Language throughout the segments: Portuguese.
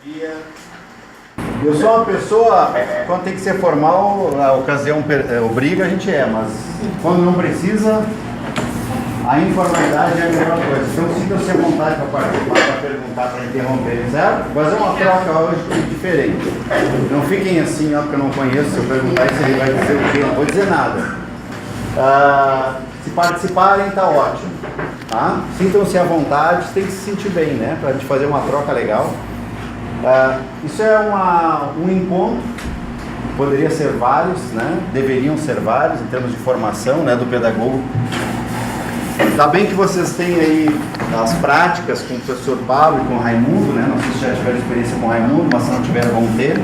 Eu sou uma pessoa, quando tem que ser formal, a ocasião obriga, a gente mas quando não precisa, a informalidade é a melhor coisa. Então sinta-se à vontade para participar, para perguntar, para interromper, certo? Fazer uma troca hoje diferente. Não fiquem assim, porque eu não conheço, se eu perguntar isso ele vai dizer o quê? Não vou dizer nada. Se participarem, está ótimo. Tá? Sintam-se à vontade, tem que se sentir bem, né? Para a gente fazer uma troca legal. Isso é um encontro, poderia ser vários, né? Deveriam ser vários em termos de formação, né, do pedagogo. Tá bem que vocês têm aí as práticas com o professor Pablo e com o Raimundo, né? Não sei se já tiveram experiência com o Raimundo, mas se não tiveram, vão ter.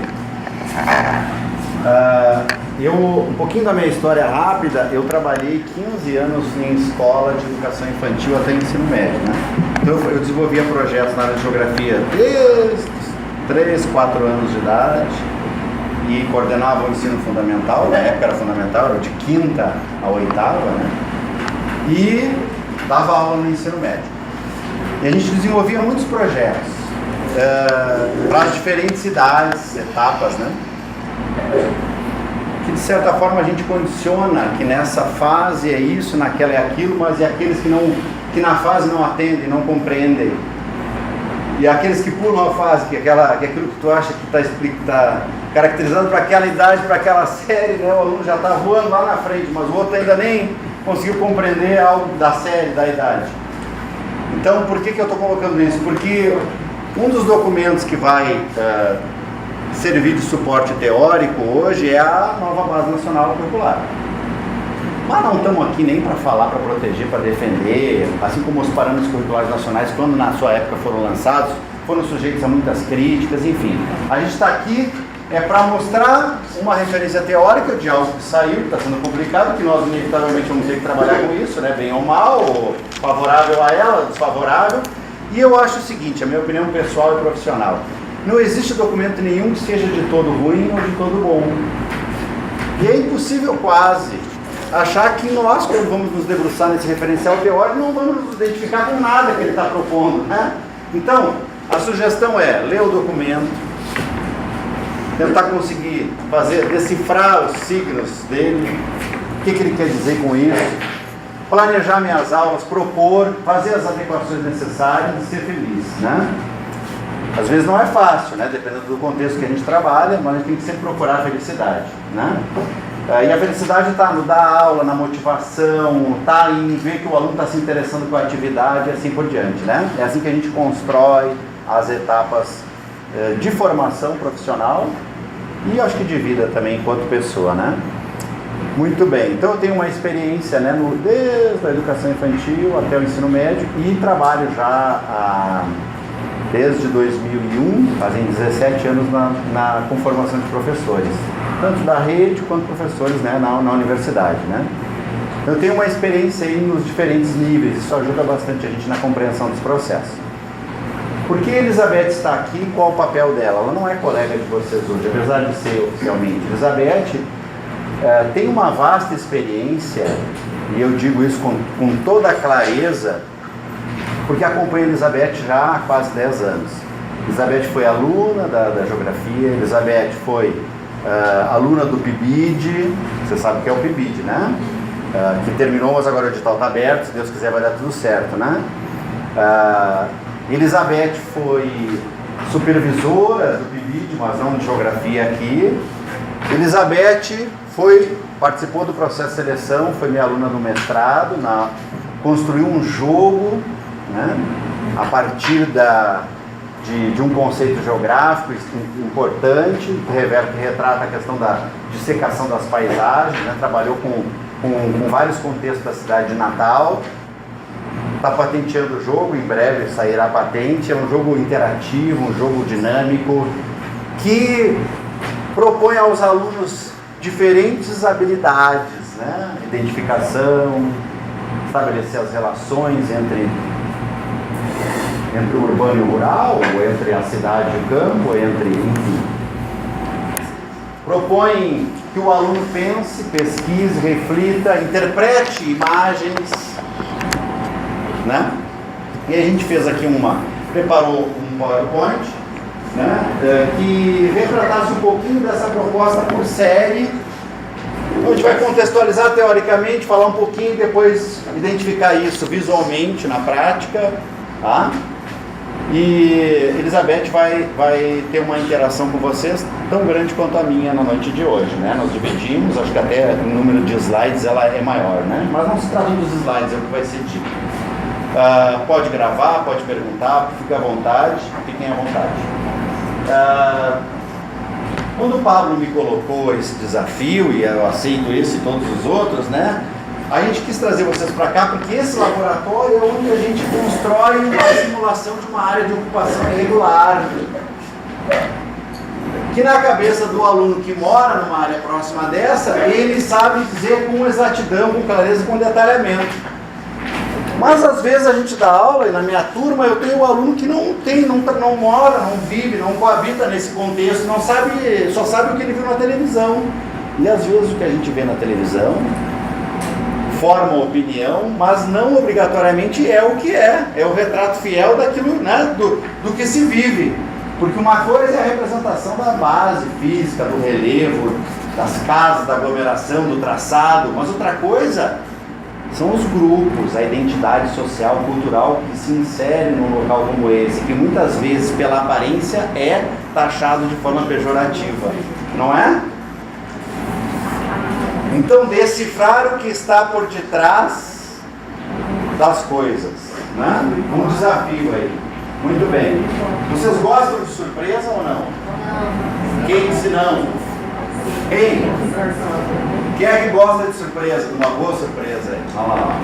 Um pouquinho da minha história rápida, eu trabalhei 15 anos em escola de educação infantil até ensino médio, né? Então eu desenvolvia projetos na área de geografia desde 3, 4 anos de idade e coordenava o ensino fundamental, na época era fundamental, era de 5ª a 8ª, né? E dava aula no ensino médio. E a gente desenvolvia muitos projetos para as diferentes idades, etapas, né? Que de certa forma a gente condiciona que nessa fase é isso, naquela é aquilo, mas e aqueles que na fase não atendem, não compreendem. E aqueles que pulam a fase, que é aquilo que tu acha que está caracterizado para aquela idade, para aquela série, né? O aluno já está voando lá na frente, mas o outro ainda nem conseguiu compreender algo da série, da idade. Então, por que eu estou colocando isso? Porque um dos documentos que vai servir de suporte teórico hoje é a nova Base Nacional Curricular. Mas não estamos aqui nem para falar, para proteger, para defender, assim como os parâmetros curriculares nacionais, quando na sua época foram lançados, foram sujeitos a muitas críticas, enfim. A gente está aqui para mostrar uma referência teórica de algo que saiu, que está sendo publicado, que nós inevitavelmente vamos ter que trabalhar com isso, né? Bem ou mal, ou favorável a ela, desfavorável. E eu acho o seguinte, a minha opinião pessoal e profissional, não existe documento nenhum que seja de todo ruim ou de todo bom. E é impossível quase achar que nós, quando vamos nos debruçar nesse referencial teórico, não vamos nos identificar com nada que ele está propondo, né? Então, a sugestão é ler o documento, tentar conseguir decifrar os signos dele, o que ele quer dizer com isso, planejar minhas aulas, propor, fazer as adequações necessárias e ser feliz, né? Às vezes não é fácil, né? Dependendo do contexto que a gente trabalha, mas a gente tem que sempre procurar a felicidade, né? E a felicidade está no dar aula, na motivação, está em ver que o aluno está se interessando com a atividade e assim por diante, né? É assim que a gente constrói as etapas de formação profissional e acho que de vida também enquanto pessoa, né? Muito bem, então eu tenho uma experiência, né, desde a educação infantil até o ensino médio e trabalho já desde 2001, fazem 17 anos com formação de professores, tanto da rede quanto professores, né, na universidade, né? Eu tenho uma experiência aí nos diferentes níveis, isso ajuda bastante a gente na compreensão dos processos. Por que Elizabeth está aqui? Qual o papel dela? Ela não é colega de vocês hoje, apesar de ser oficialmente. Elizabeth tem uma vasta experiência, e eu digo isso com toda a clareza, porque acompanho a Elizabeth já há quase 10 anos. Elizabeth foi aluna da geografia, Elizabeth foi aluna do PIBID, você sabe o que é o PIBID, né? Que terminou, mas agora o edital está aberto, se Deus quiser vai dar tudo certo, né? Elizabeth foi supervisora do PIBID, mas não de geografia aqui. Elizabeth participou do processo de seleção, foi minha aluna no mestrado, construiu um jogo, né, a partir de um conceito geográfico importante, que retrata a questão da dissecação das paisagens, né, trabalhou com vários contextos da cidade de Natal, está patenteando o jogo, em breve sairá a patente, é um jogo interativo, um jogo dinâmico, que propõe aos alunos diferentes habilidades, né, identificação, estabelecer as relações entre o urbano e o rural, ou entre a cidade e o campo, enfim. Propõe que o aluno pense, pesquise, reflita, interprete imagens, né? E a gente fez aqui preparou um PowerPoint, né, que retratasse um pouquinho dessa proposta por série. A gente vai contextualizar teoricamente, falar um pouquinho e depois identificar isso visualmente na prática, tá? E Elizabeth vai ter uma interação com vocês tão grande quanto a minha na noite de hoje, né? Nós dividimos, acho que até o número de slides ela é maior, né? Mas não se trata dos slides, é o que vai ser dito. Pode gravar, pode perguntar, fiquem à vontade. Quando o Pablo me colocou esse desafio, e eu aceito esse e todos os outros, né? A gente quis trazer vocês para cá porque esse laboratório é onde a gente constrói uma simulação de uma área de ocupação irregular. Que na cabeça do aluno que mora numa área próxima dessa, ele sabe dizer com exatidão, com clareza, com detalhamento. Mas às vezes a gente dá aula, e na minha turma eu tenho um aluno que não mora, não vive, não coabita nesse contexto, não sabe, só sabe o que ele viu na televisão. E às vezes o que a gente vê na televisão forma opinião, mas não obrigatoriamente é o que é o retrato fiel daquilo, né, do que se vive. Porque uma coisa é a representação da base física, do relevo, das casas, da aglomeração, do traçado, mas outra coisa são os grupos, a identidade social, cultural que se insere num local como esse, que muitas vezes, pela aparência, é taxado de forma pejorativa, não é? Então, decifrar o que está por detrás das coisas, né? Um desafio aí. Muito bem. Vocês gostam de surpresa ou não? Quem disse não? Quem? Quem é que gosta de surpresa? Uma boa surpresa aí. Olha lá.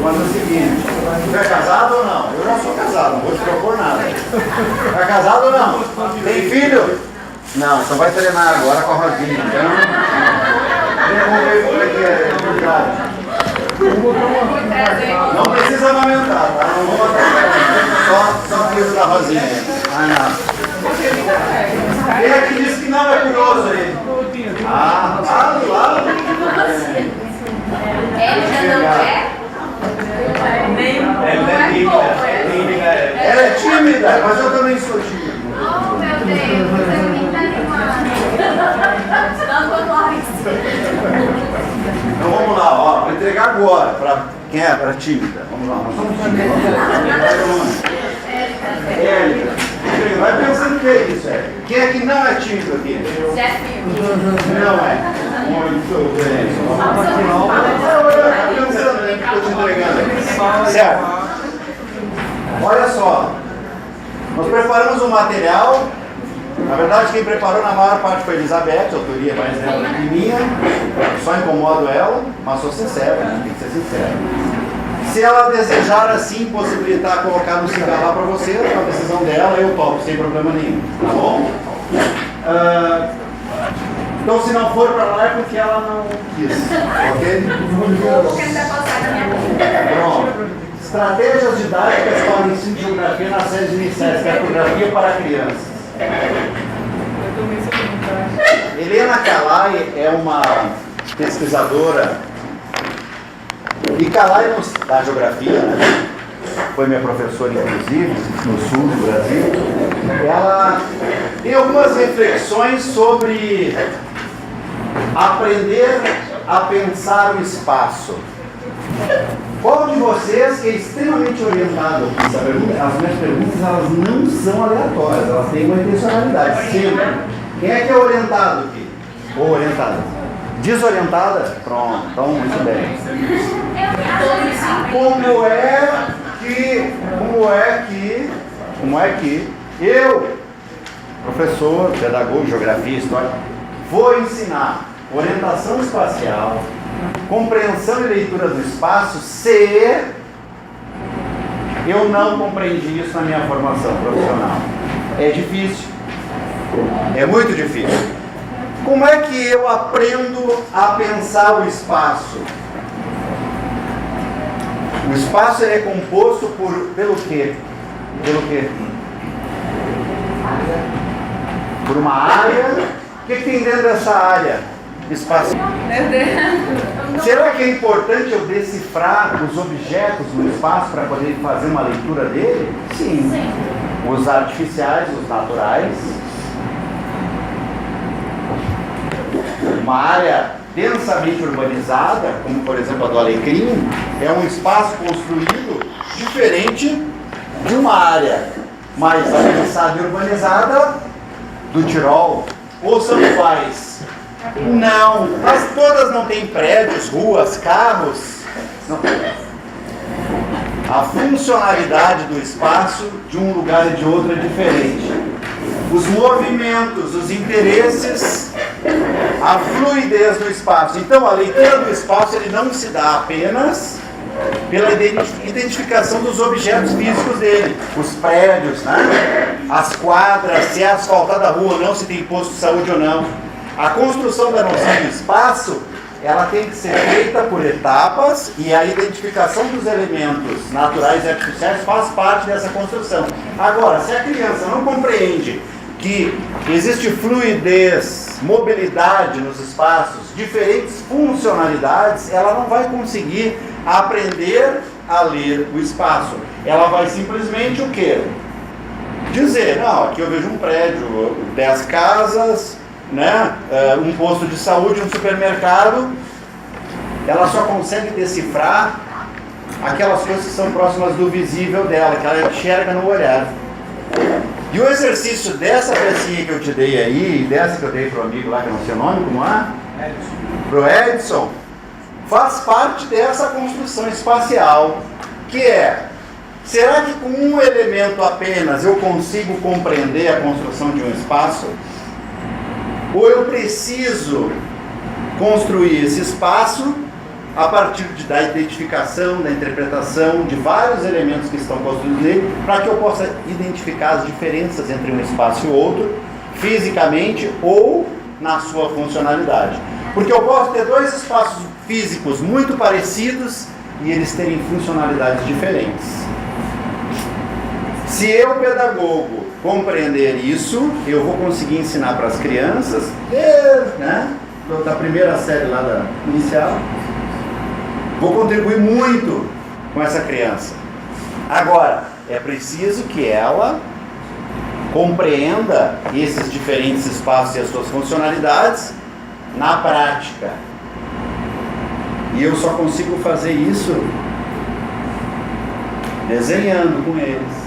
Mas é o seguinte, você é casado ou não? Eu já sou casado, não vou te propor nada. Está casado ou não? Tem filho? Não, então vai treinar agora com a Rosinha. Então, vamos ver como é que é. Não precisa amamentar, tá? Não vou botar só a coisa da Rosinha. Quem é que disse que não é curioso aí? Lá. Ele já não é? Ela é tímida, mas eu também sou tímido. Oh, meu Deus, você me tá animado. Então vamos lá, ó, vou entregar agora para quem é para tímida. Vamos lá, nós somos tímidos. Érica. Vai pensando que é isso, Érica. Quem é que não é tímido aqui? Não é. Muito bem. Vai pensando, né? Que estou te entregando. Certo. Olha só. Nós preparamos um material. Na verdade, quem preparou na maior parte foi a Elizabeth, a autoria mais dela que minha. Só incomodo ela, mas sou sincero, né? Tem que ser sincero. Se ela desejar assim possibilitar colocar música lá para você, é uma decisão dela, eu topo, sem problema nenhum. Tá bom? Então, se não for para lá é porque ela não quis. Ok? Porque ele vai passar na minha vida. Pronto. Estratégias didáticas para o ensino de geografia nas séries iniciais, cartografia para crianças. Helena Calai é uma pesquisadora, e Calai da geografia, né? Foi minha professora inclusive no sul do Brasil. Ela tem algumas reflexões sobre aprender a pensar o espaço. Qual de vocês que é extremamente orientado? As minhas perguntas elas não são aleatórias, elas têm uma intencionalidade, sempre. Quem é que é orientado aqui? Ou orientada? Desorientada? Pronto, então muito bem. Como é que eu, professor, pedagogo, geografia, história, vou ensinar orientação espacial, compreensão e leitura do espaço se eu não compreendi isso na minha formação profissional? É difícil. É muito difícil. Como é que eu aprendo a pensar o espaço? O espaço ele é composto pelo quê? Pelo quê? Por uma área. O que tem dentro dessa área espacial? Meu Deus. Será que é importante eu decifrar os objetos no espaço para poder fazer uma leitura dele? Sim. Os artificiais, os naturais. Uma área densamente urbanizada, como por exemplo a do Alecrim, é um espaço construído diferente de uma área mais avançada e urbanizada do Tirol. Ou são iguais? Não, mas todas não têm prédios, ruas, carros. Não. A funcionalidade do espaço de um lugar e de outro é diferente. Os movimentos, os interesses, a fluidez do espaço. Então, a leitura do espaço ele não se dá apenas pela identificação dos objetos físicos dele. Os prédios, né? As quadras, se é asfaltada a rua ou não, se tem posto de saúde ou não. A construção da noção do espaço, ela tem que ser feita por etapas e a identificação dos elementos naturais e artificiais faz parte dessa construção. Agora, se a criança não compreende que existe fluidez, mobilidade nos espaços, diferentes funcionalidades, ela não vai conseguir aprender a ler o espaço. Ela vai simplesmente o quê? Dizer, não, aqui eu vejo um prédio, 10 casas, né? Um posto de saúde, um supermercado. Ela só consegue decifrar aquelas coisas que são próximas do visível dela, que ela enxerga no olhar. E o exercício dessa pecinha que eu te dei aí, e dessa que eu dei para o amigo lá, que eu não sei o nome, como é? Para o Edson, faz parte dessa construção espacial, que é, será que com um elemento apenas eu consigo compreender a construção de um espaço? Ou eu preciso construir esse espaço a partir da identificação, da interpretação de vários elementos que estão construídos nele, para que eu possa identificar as diferenças entre um espaço e outro, fisicamente ou na sua funcionalidade. Porque eu posso ter dois espaços físicos muito parecidos e eles terem funcionalidades diferentes. Se eu, pedagogo, compreender isso, eu vou conseguir ensinar para as crianças, né, da primeira série lá da inicial, vou contribuir muito com essa criança. Agora, é preciso que ela compreenda esses diferentes espaços e as suas funcionalidades na prática. E eu só consigo fazer isso desenhando com eles,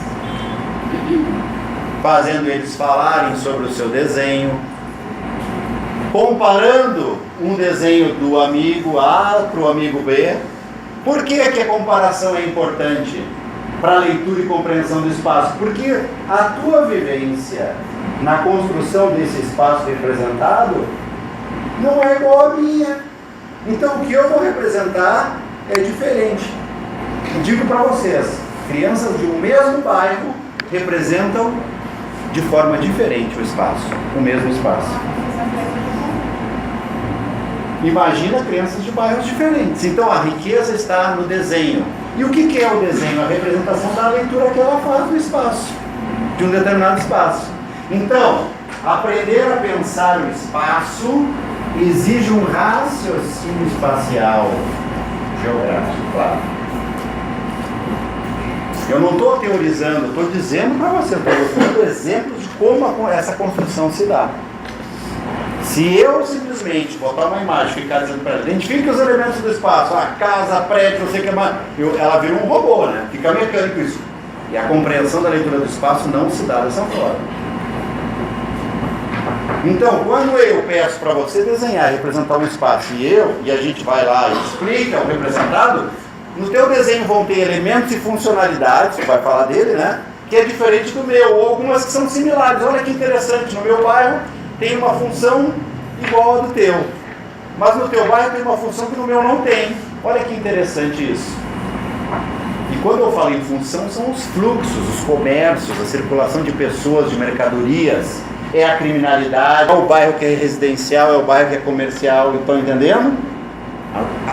fazendo eles falarem sobre o seu desenho, comparando um desenho do amigo A para o amigo B. Por que que a comparação é importante para a leitura e compreensão do espaço? Porque a tua vivência na construção desse espaço representado não é igual à minha. Então o que eu vou representar é diferente. Eu digo para vocês, crianças de um mesmo bairro representam de forma diferente o espaço, o mesmo espaço. Imagina crianças de bairros diferentes. Então a riqueza está no desenho. E o que é o desenho? A representação da leitura que ela faz do espaço, de um determinado espaço. Então, aprender a pensar o espaço exige um raciocínio espacial geográfico, claro. Eu não estou teorizando, estou dizendo para você, estou dando exemplos de como essa construção se dá. Se eu simplesmente botar uma imagem e ficar dizendo para ela, identifique os elementos do espaço, a casa, prédio, não sei o que mais, ela vira um robô, né? Fica mecânico isso. E a compreensão da leitura do espaço não se dá dessa forma. Então, quando eu peço para você desenhar, representar um espaço, e a gente vai lá e explica o representado, no teu desenho vão ter elementos e funcionalidades, vai falar dele, né? Que é diferente do meu, ou algumas que são similares. Olha que interessante, no meu bairro tem uma função igual a do teu, mas no teu bairro tem uma função que no meu não tem. Olha que interessante isso. E quando eu falo em função, são os fluxos, os comércios, a circulação de pessoas, de mercadorias, é a criminalidade, é o bairro que é residencial, é o bairro que é comercial, estão entendendo?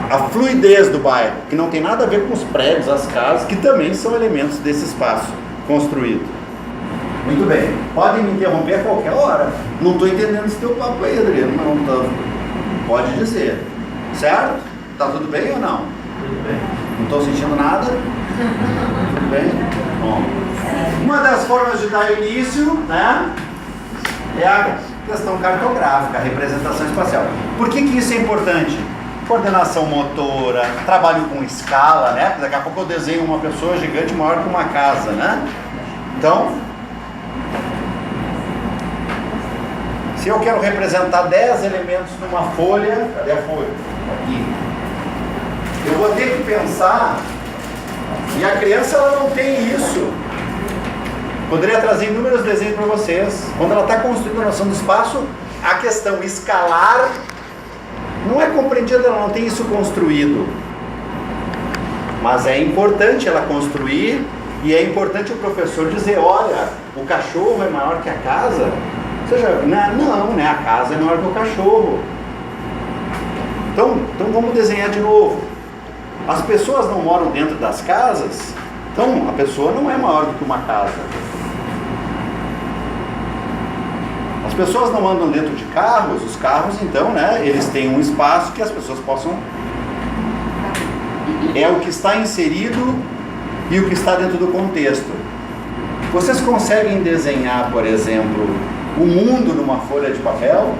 A fluidez do bairro, que não tem nada a ver com os prédios, as casas, que também são elementos desse espaço construído. Muito bem, podem me interromper a qualquer hora. Não estou entendendo esse teu papo aí, Adriano. Não, tá... Pode dizer. Certo? Tá tudo bem ou não? Tudo bem. Não estou sentindo nada? Tudo bem? Bom. Uma das formas de dar início, né, é a questão cartográfica, a representação espacial. Por que isso é importante? Coordenação motora, trabalho com escala, né? Daqui a pouco eu desenho uma pessoa gigante maior que uma casa, né? Então, se eu quero representar 10 elementos numa folha, cadê a folha? Aqui. Eu vou ter que pensar, e a criança ela não tem isso. Poderia trazer inúmeros desenhos para vocês. Quando ela está construindo a noção do espaço, a questão escalar não é compreendida, ela não tem isso construído. Mas é importante ela construir, e é importante o professor dizer, olha, o cachorro é maior que a casa. Ou seja, não, né? A casa é maior que o cachorro. Então vamos desenhar de novo. As pessoas não moram dentro das casas, então a pessoa não é maior do que uma casa. As pessoas não andam dentro de carros, os carros então, né, eles têm um espaço que as pessoas possam... É o que está inserido e o que está dentro do contexto. Vocês conseguem desenhar, por exemplo, o mundo numa folha de papel?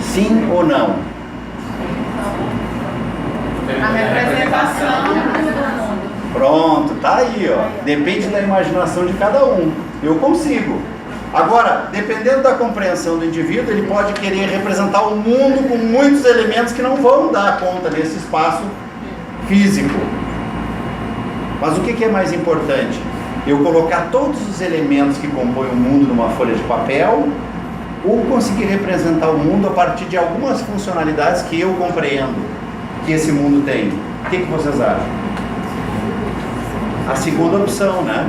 Sim ou não? A representação do mundo. Pronto, tá aí, ó. Depende da imaginação de cada um. Eu consigo. Agora, dependendo da compreensão do indivíduo, ele pode querer representar o mundo com muitos elementos que não vão dar conta desse espaço físico. Mas o que é mais importante? Eu colocar todos os elementos que compõem o mundo numa folha de papel, ou conseguir representar o mundo a partir de algumas funcionalidades que eu compreendo que esse mundo tem? O que vocês acham? A segunda opção, né?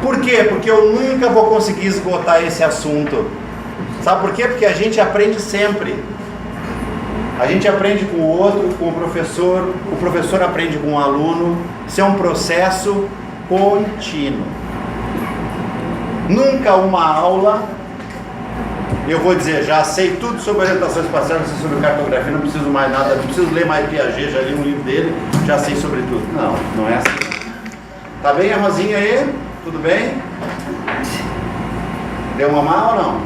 Por quê? Porque eu nunca vou conseguir esgotar esse assunto. Sabe por quê? Porque a gente aprende sempre. A gente aprende com o outro, com o professor aprende com o aluno. Isso é um processo contínuo. Nunca uma aula, eu vou dizer, já sei tudo sobre orientação espacial, já sei sobre cartografia, não preciso mais nada, não preciso ler mais Piaget, já li um livro dele, já sei sobre tudo. Não, não é assim. Tá bem a Rosinha aí? Tudo bem? Deu mamar ou não?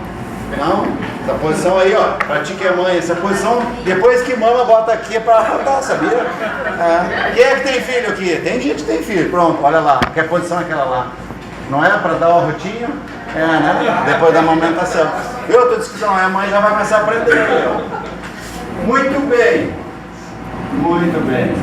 Não? Essa posição aí, ó, pratique a mãe. Essa posição, depois que mama, bota aqui é pra arrotar, sabia? É. Quem é que tem filho aqui? Tem gente que tem filho. Pronto, olha lá. Que posição é aquela lá? Não é pra dar o arrotinho? É, né? Depois da amamentação. Eu tô dizendo que não é, a mãe já vai começar a aprender. Muito bem. Muito bem.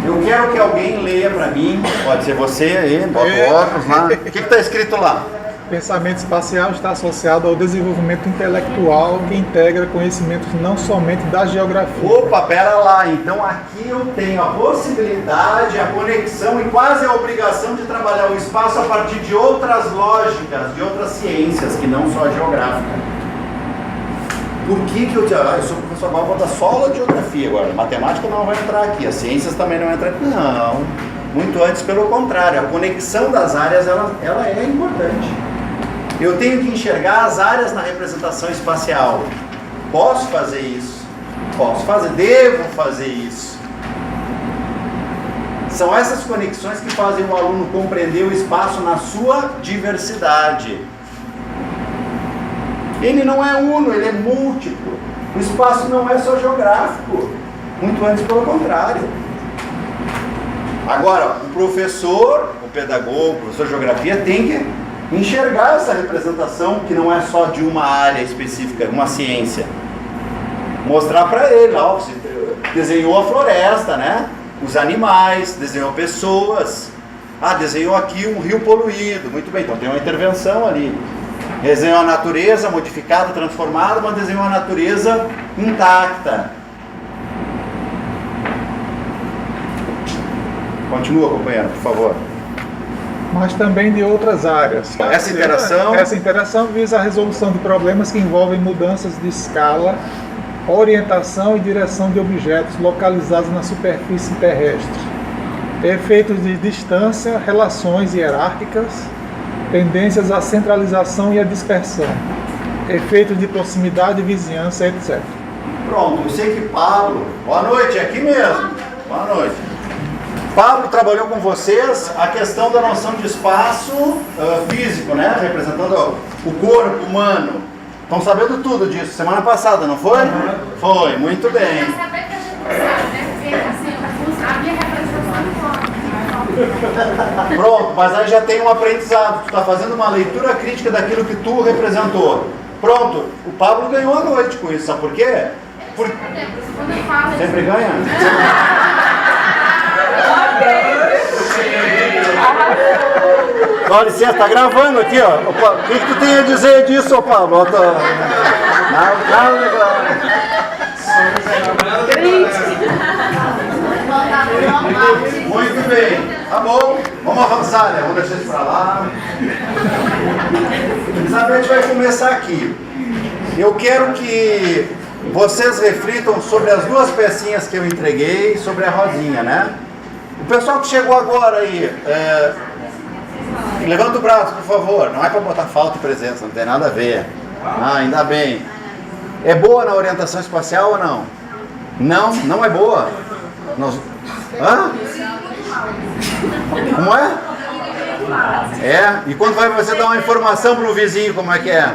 Eu quero que alguém leia para mim, pode ser você aí, bota o óculos lá. O que está escrito lá? Pensamento espacial está associado ao desenvolvimento intelectual que integra conhecimentos não somente da geografia. Opa, pera lá, então aqui eu tenho a possibilidade, a conexão e quase a obrigação de trabalhar o espaço a partir de outras lógicas, de outras ciências, que não só a geográfica. Por que eu sou professor Val, vou dar só aula de geografia agora, matemática não vai entrar aqui, as ciências também não vão entrar aqui, não, muito antes, pelo contrário, a conexão das áreas, ela é importante. Eu tenho que enxergar as áreas na representação espacial. Posso fazer isso? Posso fazer, devo fazer isso. São essas conexões que fazem o aluno compreender o espaço na sua diversidade. Ele não é uno, ele é múltiplo. O espaço não é só geográfico, muito antes pelo contrário. Agora, o professor, o pedagogo, o professor de geografia tem que enxergar essa representação que não é só de uma área específica, uma ciência. Mostrar para ele, ó, você desenhou a floresta, né? Os animais, desenhou pessoas. Ah, desenhou aqui um rio poluído, muito bem, então tem uma intervenção ali. Desenhou a natureza modificada, transformada, mas desenhou a natureza intacta. Continua, companheiro, por favor. Mas também de outras áreas. Essa interação visa a resolução de problemas que envolvem mudanças de escala, orientação e direção de objetos localizados na superfície terrestre, efeitos de distância, relações hierárquicas, tendências à centralização e à dispersão, efeitos de proximidade, vizinhança, etc. Pronto, eu sei que Pablo, boa noite, é aqui mesmo. Boa noite. Pablo trabalhou com vocês a questão da noção de espaço físico, né? Representando o corpo humano. Estão sabendo tudo disso. Semana passada, não foi? Foi, muito bem. Mas saber que a gente não sabe, né? Porque assim, a minha representação não. Pronto, mas aí já tem um aprendizado. Tu está fazendo uma leitura crítica daquilo que tu representou. Pronto, o Pablo ganhou a noite com isso. Sabe por quê? Quando eu falo, Sempre ganha? Dá licença, tá gravando aqui, ó. O que tu tem a dizer disso, ô Pablo? Muito bem, tá bom. Vamos avançar, né? Vamos deixar isso pra lá. Elizabeth vai começar aqui. Eu quero que vocês reflitam sobre as duas pecinhas que eu entreguei, sobre a rosinha, né? O pessoal que chegou agora aí, levanta o braço, por favor. Não é para botar falta e presença, não tem nada a ver. Ah, ainda bem. É boa na orientação espacial ou não? Não? Não é boa? Hã? Como é? É? E quando vai você dar uma informação pro vizinho, como é que é?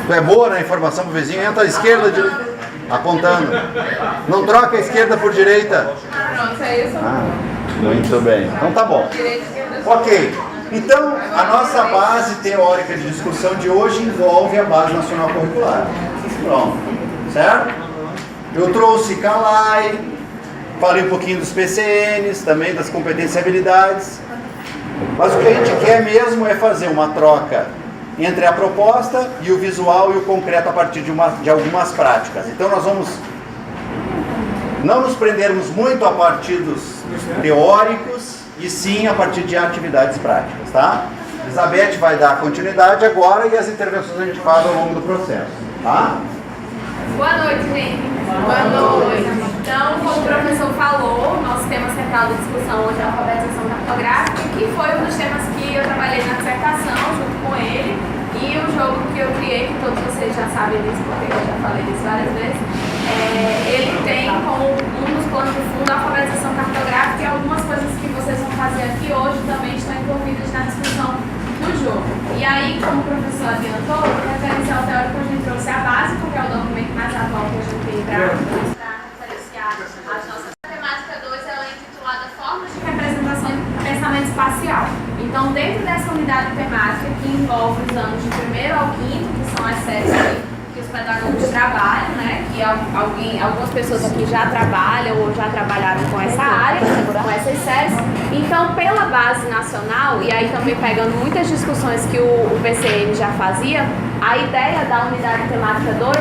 Tu é boa na informação pro vizinho? Entra à esquerda, apontando. Não troca a esquerda por direita. Pronto, é isso. Muito bem. Então tá bom. Ok. Então, a nossa base teórica de discussão de hoje envolve a Base Nacional Curricular. Pronto. Certo? Eu trouxe CALAI, falei um pouquinho dos PCNs, também das competências e habilidades. Mas o que a gente quer mesmo é fazer uma troca entre a proposta e o visual e o concreto a partir de algumas práticas. Então nós vamos não nos prendermos muito a partir dos teóricos e sim a partir de atividades práticas, tá? Elizabeth vai dar continuidade agora e as intervenções a gente faz ao longo do processo, tá? Boa noite, gente. Boa noite. Então, como o professor falou, nosso tema central de discussão hoje é a alfabetização cartográfica, que foi um dos temas que eu trabalhei na dissertação junto com ele, e o jogo que eu criei, que todos vocês já sabem disso, porque eu já falei disso várias vezes, ele tem como um dos planos de fundo a alfabetização cartográfica, e algumas coisas que vocês vão fazer aqui hoje também estão envolvidas na discussão do jogo. E aí, como o professor adiantou, o referencial teórico a gente trouxe a base, porque é o documento mais atual que a gente tem para referenciar as nossas. A temática 2 ela é intitulada Formas de Representação e Pensamento Espacial. Então, dentro dessa unidade temática, que envolve os anos de 1º ao 5º, que são as séries que os pedagogos trabalham, né? Que algumas pessoas aqui já trabalham ou já trabalharam com essa área, com essas séries. Então, pela base nacional, e aí também pegando muitas discussões que o PCN já fazia, a ideia da unidade temática 2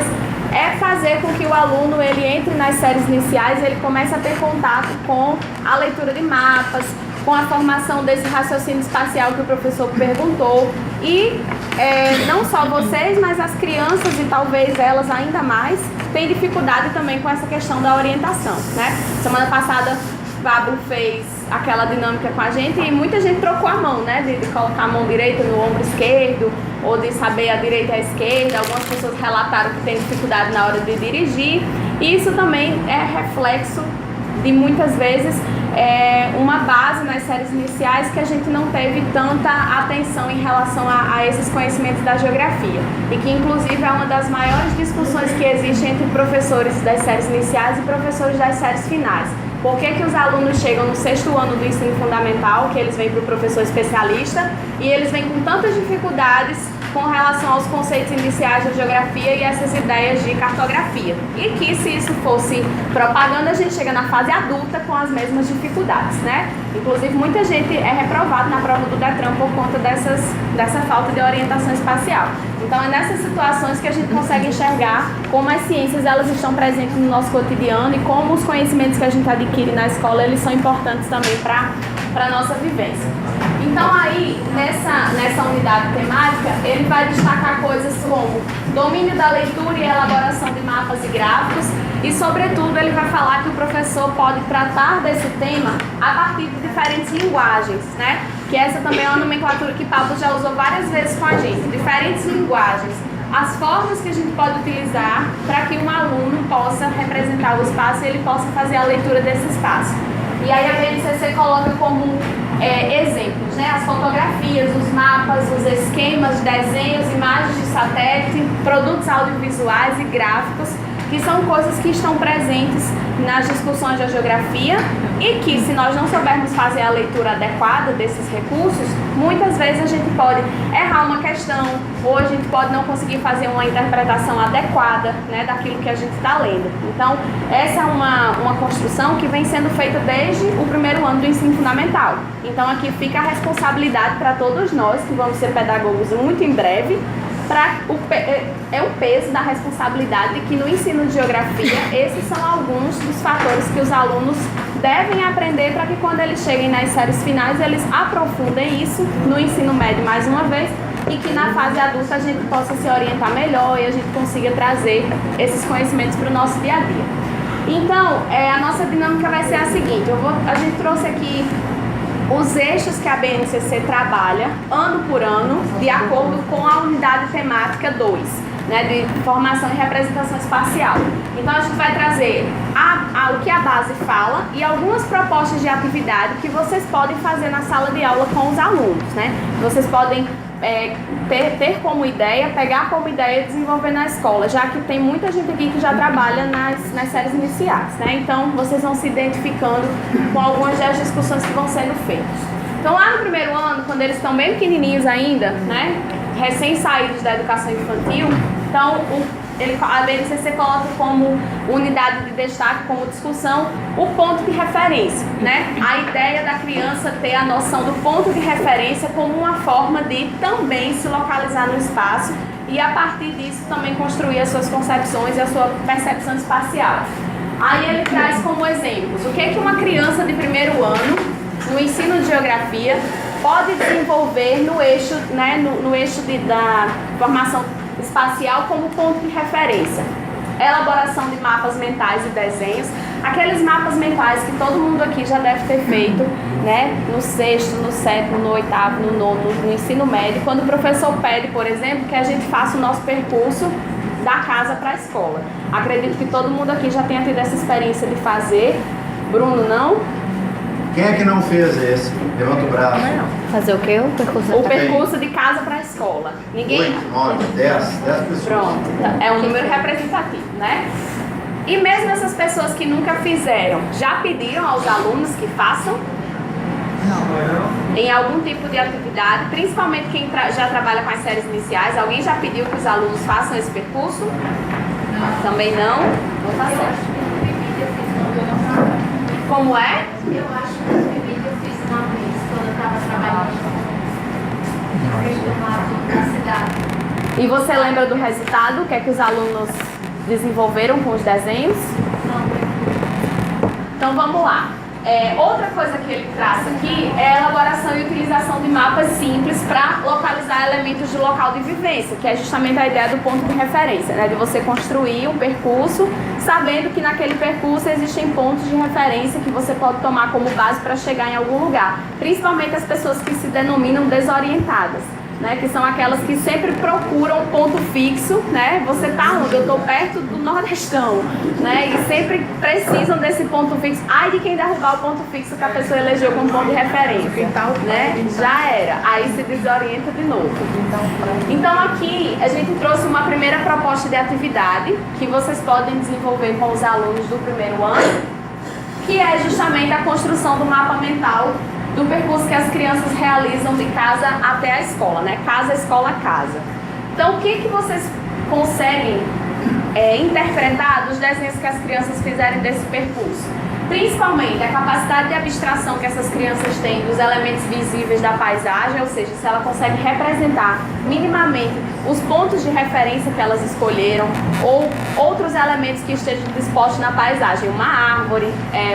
é fazer com que o aluno ele entre nas séries iniciais, ele comece a ter contato com a leitura de mapas, com a formação desse raciocínio espacial que o professor perguntou. E não só vocês, mas as crianças, e talvez elas ainda mais, têm dificuldade também com essa questão da orientação, né? Semana passada, Pablo fez aquela dinâmica com a gente e muita gente trocou a mão, né? De colocar a mão direita no ombro esquerdo, ou de saber a direita e a esquerda. Algumas pessoas relataram que têm dificuldade na hora de dirigir. E isso também é reflexo de muitas vezes uma base nas séries iniciais que a gente não teve tanta atenção em relação a esses conhecimentos da geografia, e que inclusive é uma das maiores discussões que existe entre professores das séries iniciais e professores das séries finais. Por que os alunos chegam no 6º ano do ensino fundamental, que eles vêm para o professor especialista, e eles vêm com tantas dificuldades com relação aos conceitos iniciais da geografia e essas ideias de cartografia. E que se isso fosse propaganda, a gente chega na fase adulta com as mesmas dificuldades, né? Inclusive, muita gente é reprovada na prova do Detran por conta dessa falta de orientação espacial. Então, é nessas situações que a gente consegue enxergar como as ciências elas estão presentes no nosso cotidiano e como os conhecimentos que a gente adquire na escola, eles são importantes também para a nossa vivência. Então aí, nessa unidade temática, ele vai destacar coisas como domínio da leitura e elaboração de mapas e gráficos e, sobretudo, ele vai falar que o professor pode tratar desse tema a partir de diferentes linguagens, né? Que essa também é uma nomenclatura que Pablo já usou várias vezes com a gente, diferentes linguagens. as formas que a gente pode utilizar para que um aluno possa representar o espaço e ele possa fazer a leitura desse espaço. E aí a BNCC coloca como exemplos, né, as fotografias, os mapas, os esquemas, desenhos, imagens de satélite, produtos audiovisuais e gráficos, que são coisas que estão presentes nas discussões de geografia e que, se nós não soubermos fazer a leitura adequada desses recursos, muitas vezes a gente pode errar uma questão ou a gente pode não conseguir fazer uma interpretação adequada, né, daquilo que a gente está lendo. Então, essa é uma construção que vem sendo feita desde o primeiro ano do ensino fundamental. Então, aqui fica a responsabilidade para todos nós, que vamos ser pedagogos muito em breve, é o peso da responsabilidade de que no ensino de geografia esses são alguns dos fatores que os alunos devem aprender para que quando eles cheguem nas séries finais eles aprofundem isso no ensino médio mais uma vez e que na fase adulta a gente possa se orientar melhor e a gente consiga trazer esses conhecimentos para o nosso dia a dia. Então, a nossa dinâmica vai ser a seguinte, a gente trouxe aqui os eixos que a BNCC trabalha ano por ano, de acordo com a unidade temática 2, né, de formação e representação espacial. Então a gente vai trazer o que a base fala e algumas propostas de atividade que vocês podem fazer na sala de aula com os alunos, né? Vocês podem ter como ideia, pegar como ideia e desenvolver na escola, já que tem muita gente aqui que já trabalha nas séries iniciais, né? Então vocês vão se identificando com algumas das discussões que vão sendo feitas. Então lá no primeiro ano, quando eles estão bem pequenininhos ainda, né, recém-saídos da educação infantil, então a BNCC coloca como unidade de destaque, como discussão, o ponto de referência, né? A ideia da criança ter a noção do ponto de referência como uma forma de também se localizar no espaço e a partir disso também construir as suas concepções e a sua percepção espacial. Aí ele traz como exemplos o que uma criança de primeiro ano, no ensino de geografia, pode desenvolver no eixo, né, no eixo da formação espacial como ponto de referência. Elaboração de mapas mentais e desenhos, aqueles mapas mentais que todo mundo aqui já deve ter feito, né, no sexto, no sétimo, no oitavo, no nono, no ensino médio, quando o professor pede, por exemplo, que a gente faça o nosso percurso da casa para a escola. Acredito que todo mundo aqui já tenha tido essa experiência de fazer. Bruno, não? Quem é que não fez esse? Levanta o braço. Fazer o quê? O percurso de casa para a escola. Ninguém? 8, 9, 10 pessoas. Pronto, é um número representativo, né? E mesmo essas pessoas que nunca fizeram, já pediram aos alunos que façam? Não. Em algum tipo de atividade, principalmente quem já trabalha com as séries iniciais, alguém já pediu que os alunos façam esse percurso? Não. Também não? Não tá certo. Como é? Eu acho que eu fiz uma vez, quando eu estava trabalhando na cidade. E você lembra do resultado? O que é que os alunos desenvolveram com os desenhos? Não. Então vamos lá. Outra coisa que ele traz aqui é a elaboração e utilização de mapas simples para localizar elementos de local de vivência, que é justamente a ideia do ponto de referência, né? De você construir um percurso, sabendo que naquele percurso existem pontos de referência que você pode tomar como base para chegar em algum lugar, principalmente as pessoas que se denominam desorientadas, né, que são aquelas que sempre procuram ponto fixo, né? Você tá onde? Eu tô perto do Nordestão, né? E sempre precisam desse ponto fixo. Ai de quem derrubar o ponto fixo que a pessoa elegeu como ponto de referência, né? Já era. Aí se desorienta de novo. Então aqui a gente trouxe uma primeira proposta de atividade que vocês podem desenvolver com os alunos do primeiro ano, que é justamente a construção do mapa mental do percurso que as crianças realizam de casa até a escola, né? Casa, escola, casa. Então, o que vocês conseguem interpretar dos desenhos que as crianças fizerem desse percurso? Principalmente a capacidade de abstração que essas crianças têm dos elementos visíveis da paisagem, ou seja, se ela consegue representar minimamente os pontos de referência que elas escolheram ou outros elementos que estejam dispostos na paisagem, uma árvore,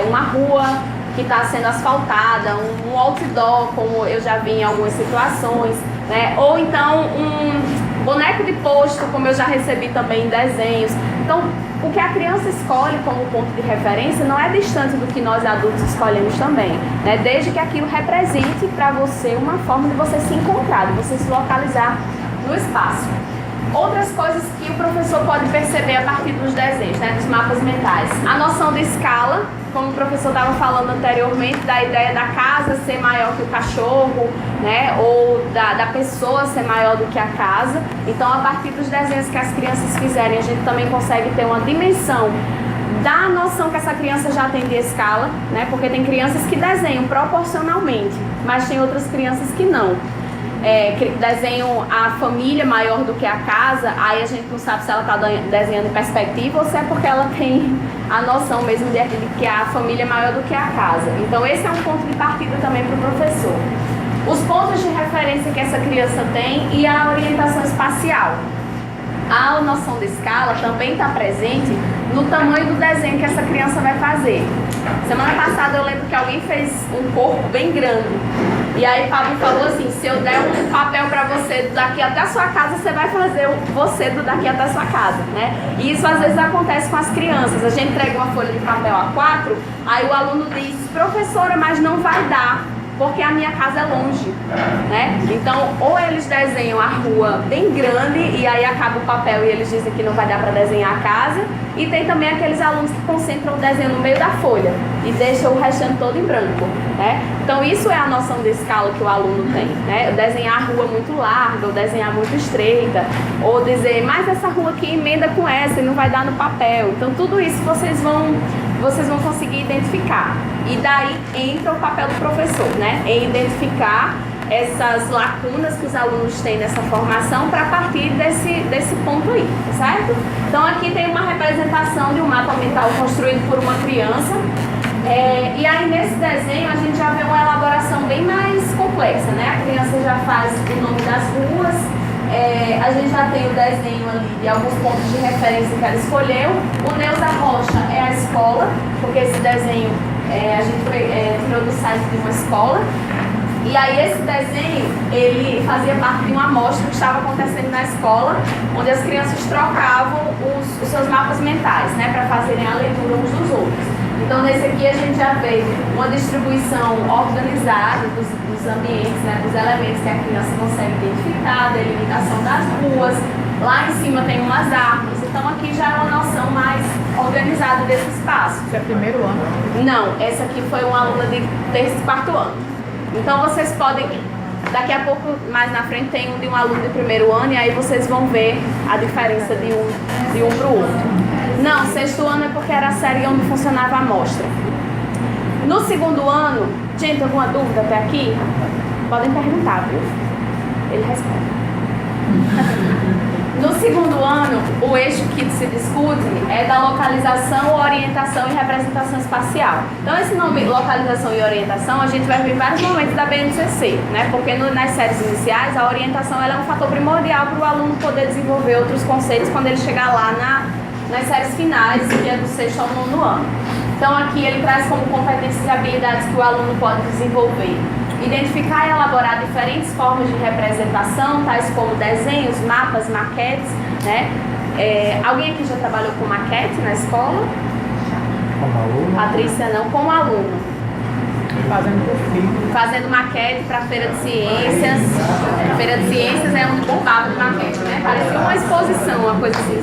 uma rua que está sendo asfaltada, um outdoor, como eu já vi em algumas situações, né? Ou então um boneco de posto, como eu já recebi também em desenhos. Então, o que a criança escolhe como ponto de referência não é distante do que nós adultos escolhemos também, né? Desde que aquilo represente para você uma forma de você se encontrar, de você se localizar no espaço. Outras coisas que o professor pode perceber a partir dos desenhos, né, dos mapas mentais. A noção de escala, como o professor estava falando anteriormente, da ideia da casa ser maior que o cachorro, né, ou da pessoa ser maior do que a casa. Então, a partir dos desenhos que as crianças fizerem, a gente também consegue ter uma dimensão da noção que essa criança já tem de escala, né, porque tem crianças que desenham proporcionalmente, mas tem outras crianças que não. Que desenham a família maior do que a casa, aí a gente não sabe se ela está desenhando em perspectiva ou se é porque ela tem a noção mesmo de que a família é maior do que a casa. Então esse é um ponto de partida também para o professor. Os pontos de referência que essa criança tem e a orientação espacial. A noção de escala também está presente no tamanho do desenho que essa criança vai fazer. Semana passada eu lembro que alguém fez um corpo bem grande. E aí Pablo falou assim, se eu der um papel para você do daqui até a sua casa, você vai fazer você do daqui até a sua casa, né? E isso às vezes acontece com as crianças. A gente entrega uma folha de papel A4, aí o aluno diz, professora, mas não vai dar, porque a minha casa é longe, né? Então, ou eles desenham a rua bem grande e aí acaba o papel e eles dizem que não vai dar para desenhar a casa. E tem também aqueles alunos que concentram o desenho no meio da folha e deixam o restante todo em branco, né? Então, isso é a noção de escala que o aluno tem, né? Desenhar a rua muito larga, ou desenhar muito estreita, ou dizer, mas essa rua aqui emenda com essa e não vai dar no papel. Então, tudo isso vocês vão conseguir identificar. E daí entra o papel do professor, né? Em identificar essas lacunas que os alunos têm nessa formação para partir desse ponto aí, certo? Então aqui tem uma representação de um mapa mental construído por uma criança. E aí nesse desenho a gente já vê uma elaboração bem mais complexa, né? A criança já faz o nome das ruas, a gente já tem o desenho ali de alguns pontos de referência que ela escolheu. O Neuza Rocha é a escola, porque esse desenho a gente tirou do site de uma escola. E aí esse desenho, ele fazia parte de uma amostra que estava acontecendo na escola, onde as crianças trocavam os seus mapas mentais, né, para fazerem a leitura uns dos outros. Então nesse aqui a gente já vê uma distribuição organizada dos ambientes, né, dos elementos que a criança consegue identificar, delimitação das ruas. Lá em cima tem umas árvores, então aqui já é uma noção mais organizada desse espaço. Isso é primeiro ano? Não, essa aqui foi uma aluna de terceiro e quarto ano. Então vocês podem, daqui a pouco mais na frente tem um de um aluno de primeiro ano e aí vocês vão ver a diferença de um para o outro. Não, sexto ano é porque era a série onde funcionava a amostra. No segundo ano, gente, alguma dúvida até aqui? Podem perguntar, viu? Ele responde. No segundo ano, o eixo que se discute é da localização, orientação e representação espacial. Então esse nome, localização e orientação, a gente vai ver em vários momentos da BNCC, né? Porque nas séries iniciais, a orientação ela é um fator primordial para o aluno poder desenvolver outros conceitos quando ele chegar lá nas séries finais, que é do sexto ao nono ano. Então aqui ele traz como competências e habilidades que o aluno pode desenvolver. Identificar e elaborar diferentes formas de representação, tais como desenhos, mapas, maquetes, né? Alguém aqui já trabalhou com maquete na escola? Como aluno? Patrícia não, como aluno. Fazendo maquete para Feira de Ciências. Feira de Ciências é um bombado de maquete, né? Parecia uma exposição, uma coisa assim.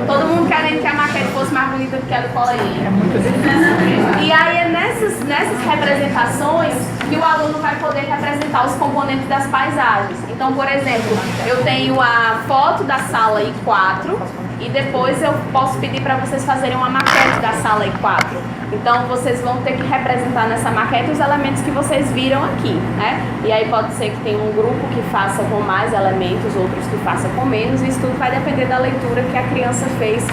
Todo mundo querendo que a maquete fosse mais bonita do que a do coleguinha. É muito difícil. E aí é nessas representações que o aluno vai poder representar os componentes das paisagens. Então, por exemplo, eu tenho a foto da sala I4 e depois eu posso pedir para vocês fazerem uma maquete da sala I4. Então, vocês vão ter que representar nessa maquete os elementos que vocês viram aqui, né? E aí pode ser que tenha um grupo que faça com mais elementos, outros que façam com menos. Isso tudo vai depender da leitura que a criança fez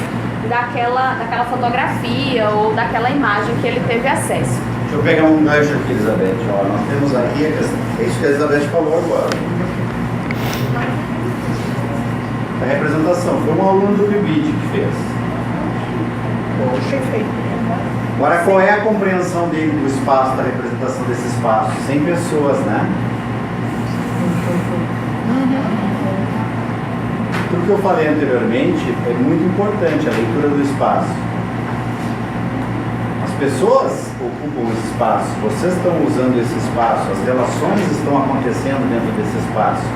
daquela fotografia ou daquela imagem que ele teve acesso. Deixa eu pegar um gancho aqui, Elizabeth. Ó, nós temos aqui a questão, é isso que a Elizabeth falou agora. A representação foi um aluno do PIBID que fez. Poxa, feito. Agora, qual é a compreensão dele do espaço, da representação desse espaço? 100 pessoas, né? Tudo que eu falei anteriormente é muito importante, a leitura do espaço. As pessoas ocupam esse espaço, vocês estão usando esse espaço, as relações estão acontecendo dentro desse espaço.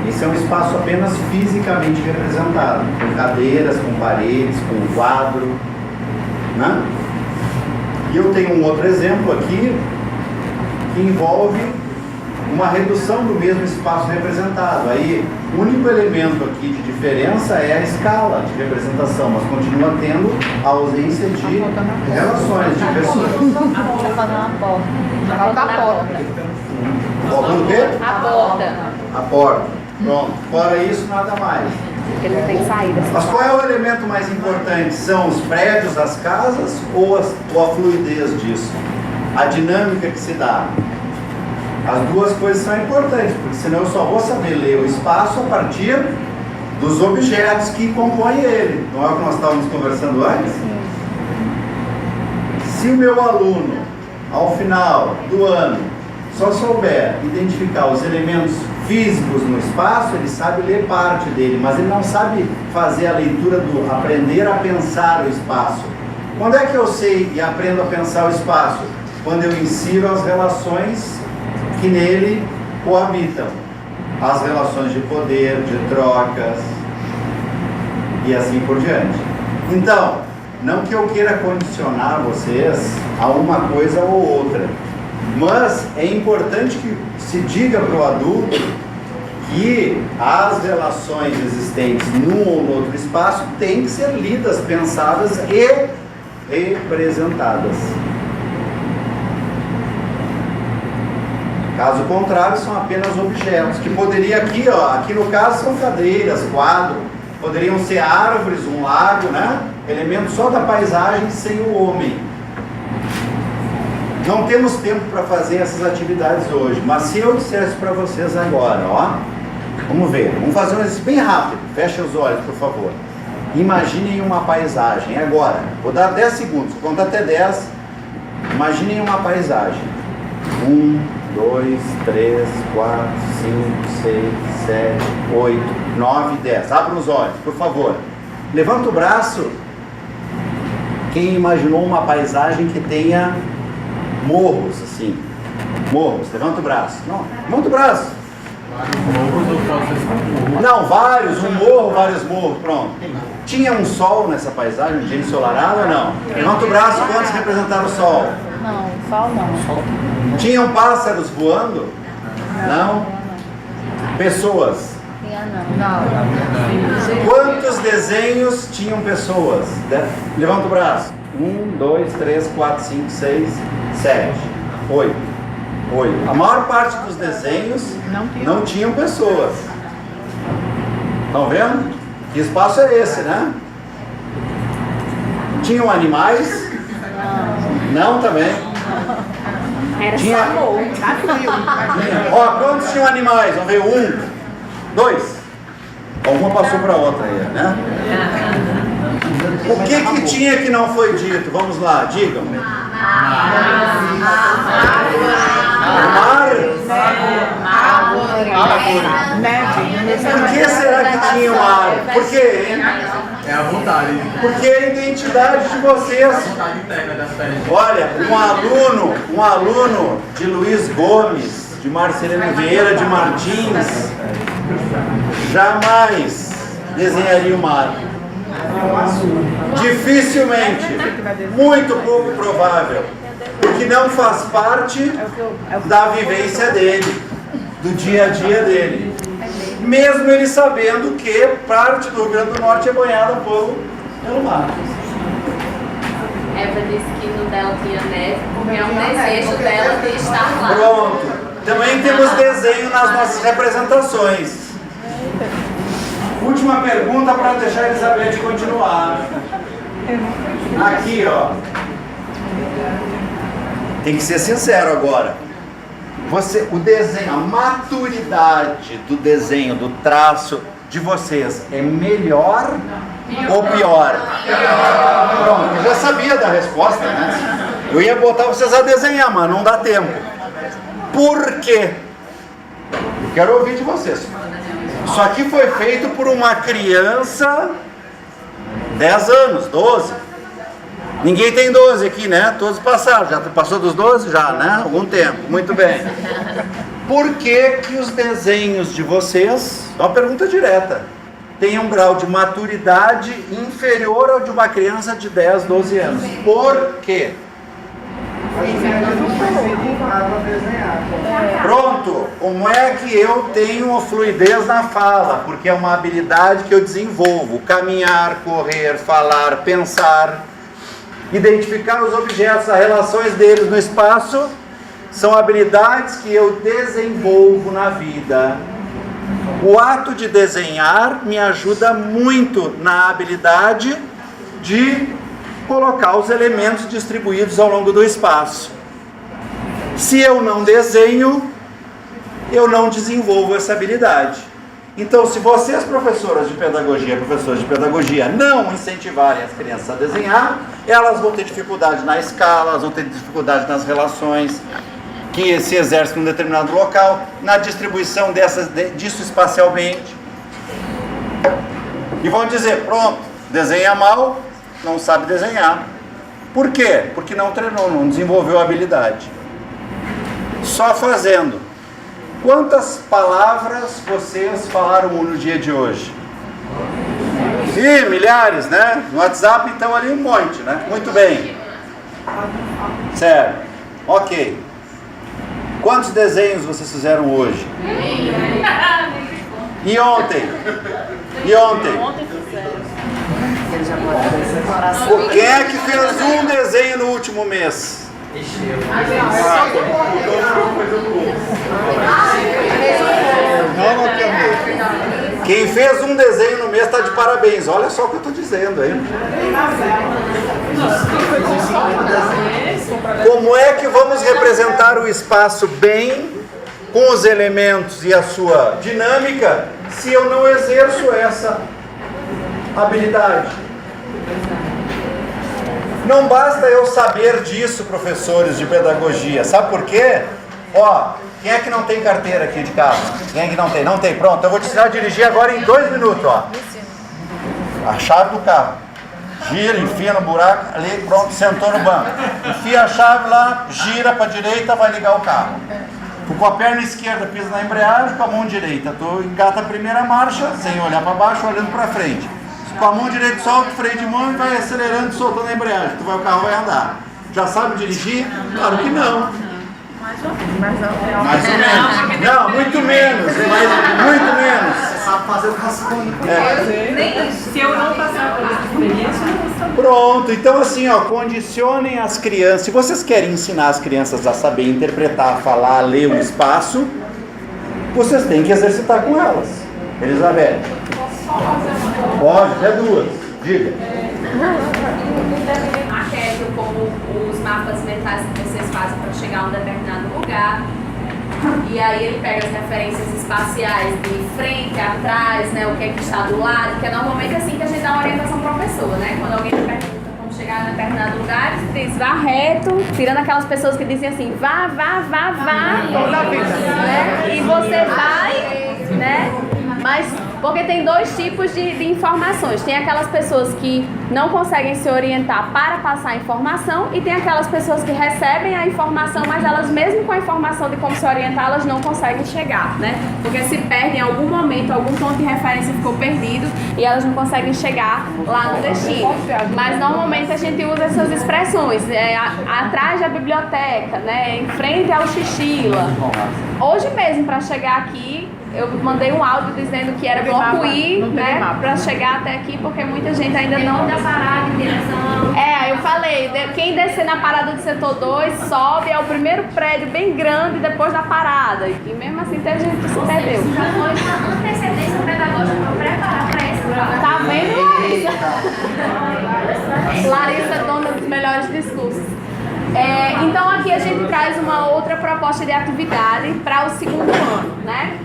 Isso é um espaço apenas fisicamente representado, com cadeiras, com paredes, com quadro, né? E eu tenho um outro exemplo aqui que envolve uma redução do mesmo espaço representado. Aí, o único elemento aqui de diferença é a escala de representação, mas continua tendo a ausência de relações de pessoas. Faltando uma porta. Falta a porta. Faltando o quê? A porta. A porta. Pronto. Fora isso, nada mais. Porque não tem saída. Mas qual é o elemento mais importante? São os prédios, as casas ou a fluidez disso? A dinâmica que se dá? As duas coisas são importantes, porque senão eu só vou saber ler o espaço a partir dos objetos que compõem ele. Não é o que nós estávamos conversando antes? Se o meu aluno, ao final do ano, só souber identificar os elementos físicos no espaço, ele sabe ler parte dele, mas ele não sabe fazer a leitura do aprender a pensar o espaço. Quando é que eu sei e aprendo a pensar o espaço? Quando eu insiro as relações que nele coabitam. As relações de poder, de trocas e assim por diante. Então, não que eu queira condicionar vocês a uma coisa ou outra, mas é importante que se diga para o adulto que as relações existentes num ou no outro espaço têm que ser lidas, pensadas e representadas. Caso contrário, são apenas objetos, que poderia aqui, ó, aqui no caso são cadeiras, quadro, poderiam ser árvores, um lago, né? Elementos só da paisagem sem o homem. Não temos tempo para fazer essas atividades hoje, mas se eu dissesse para vocês agora, ó, vamos ver, vamos fazer um exercício bem rápido, fecha os olhos, por favor. Imaginem uma paisagem, agora, vou dar 10 segundos, vou contar até 10, imaginem uma paisagem. 1, 2, 3, 4, 5, 6, 7, 8, 9, 10. Abra os olhos, por favor. Levanta o braço. Quem imaginou uma paisagem que tenha morros, assim? Morros, levanta o braço. Não, levanta o braço. Não, vários, um morro, vários morros, pronto. Tinha um sol nessa paisagem, um dia ensolarado ou não? Levanta o braço, quantos representaram o sol? Não, sol não. Tinham pássaros voando? Não? Pessoas? Não. Quantos desenhos tinham pessoas? Levanta o braço. 1, 2, 3, 4, 5, 6, 7, 8. A maior parte dos desenhos não tinham pessoas. Estão vendo? Que espaço é esse, né? Tinham animais? Não também. Era Tinha... só amor. Ó, quantos tinham animais? Vamos ver, 1, 2. Uma passou para a outra aí, né? O que tinha que não foi dito? Vamos lá, digam. Por que será que tinha um ar? Por quê? É a vontade. Porque é a identidade de vocês. A vontade interna das pessoas. Olha, um aluno de Luiz Gomes, de Marcelino Vieira de Martins, jamais desenharia o mar. Dificilmente, muito pouco provável, porque não faz parte da vivência dele, do dia a dia dele. Mesmo ele sabendo que parte do Rio Grande do Norte é banhada pelo mar. Eva disse que no dela tinha neve, porque é um desejo dela de estar lá. Pronto. Também temos desenho nas nossas representações. Última pergunta para deixar a Elizabeth continuar. Aqui, ó. Tem que ser sincero agora. O desenho, a maturidade do desenho, do traço de vocês é melhor ou pior? Pronto, eu já sabia da resposta, né? Eu ia botar vocês a desenhar, mas não dá tempo. Por quê? Eu quero ouvir de vocês. Isso aqui foi feito por uma criança, 10 anos, 12. Ninguém tem 12 aqui, né? Todos passaram. Já passou dos 12? Já, né? Algum tempo. Muito bem. por que os desenhos de vocês, uma pergunta direta, têm um grau de maturidade inferior ao de uma criança de 10, 12 anos? Por quê? Pronto, como é que eu tenho fluidez na fala? Porque é uma habilidade que eu desenvolvo. Caminhar, correr, falar, pensar, identificar os objetos, as relações deles no espaço, são habilidades que eu desenvolvo na vida. O ato de desenhar me ajuda muito na habilidade de colocar os elementos distribuídos ao longo do espaço. Se eu não desenho, eu não desenvolvo essa habilidade. Então, se vocês, professores de pedagogia, não incentivarem as crianças a desenhar, elas vão ter dificuldade na escala, elas vão ter dificuldade nas relações que se exercem em um determinado local, na distribuição disso espacialmente. E vão dizer, pronto, desenha mal, não sabe desenhar. Por quê? Porque não treinou, não desenvolveu a habilidade. Só fazendo. Quantas palavras vocês falaram no dia de hoje? Ih, milhares, né? No WhatsApp então ali um monte, né? Muito bem. Certo. Ok. Quantos desenhos vocês fizeram hoje? E ontem? E ontem? Quem é que fez um desenho no último mês? Quem fez um desenho no mês está de parabéns. Olha só o que eu estou dizendo aí. Como é que vamos representar o espaço bem, com os elementos e a sua dinâmica, se eu não exerço essa habilidade? Não basta eu saber disso, professores de pedagogia. Sabe por quê? Ó, quem é que não tem carteira aqui de carro? Quem é que não tem? Não tem. Pronto, eu vou te ensinar a dirigir agora em 2 minutos, ó. A chave do carro. Gira, enfia no buraco, ali, pronto, sentou no banco. Enfia a chave lá, gira para a direita, vai ligar o carro. Tu com a perna esquerda pisa na embreagem, com a mão direita tu engata a primeira marcha, sem olhar para baixo, olhando para frente. Com a mão direita solta o freio de mão e vai acelerando, soltando a embreagem. O carro vai andar. Já sabe dirigir? Claro que não. Mais ou menos. Não, muito menos. Muito menos. Você sabe fazer o rascunho. Se eu não passar por essa experiência, eu não vou. Pronto, então assim, ó, condicionem as crianças. Se vocês querem ensinar as crianças a saber interpretar, falar, ler o espaço, vocês têm que exercitar com elas. Elizabeth. Pode, até 2. Diga. Arquétipo, como os mapas mentais que vocês fazem para chegar a um determinado lugar. E aí ele pega as referências espaciais de frente, atrás, né, o que é que está do lado, que é normalmente assim que a gente dá uma orientação para a pessoa, né? Quando alguém te pergunta como chegar a determinado lugar, você diz vá reto, tirando aquelas pessoas que dizem assim, vá, toda a vida, né? E você vai, né? Mas porque tem 2 tipos de informações. Tem aquelas pessoas que não conseguem se orientar para passar a informação e tem aquelas pessoas que recebem a informação, mas elas mesmo com a informação de como se orientar, elas não conseguem chegar, né? Porque se perdem em algum momento, algum ponto de referência ficou perdido e elas não conseguem chegar lá no destino. Mas normalmente a gente usa essas expressões, atrás da biblioteca, né? Em frente ao Xixila. Hoje mesmo, para chegar aqui, eu mandei um áudio dizendo que era bloco I, né, para chegar até aqui, porque muita gente ainda não dá parada em direção. Eu falei, quem descer na parada do setor 2 sobe, é o primeiro prédio bem grande depois da parada. E mesmo assim tem gente que se perdeu. Já foi uma antecedência pedagógica para preparar para essa prova. Tá vendo, Larissa? Larissa, dona dos melhores discursos. Então aqui a gente traz uma outra proposta de atividade para o 2º ano, né?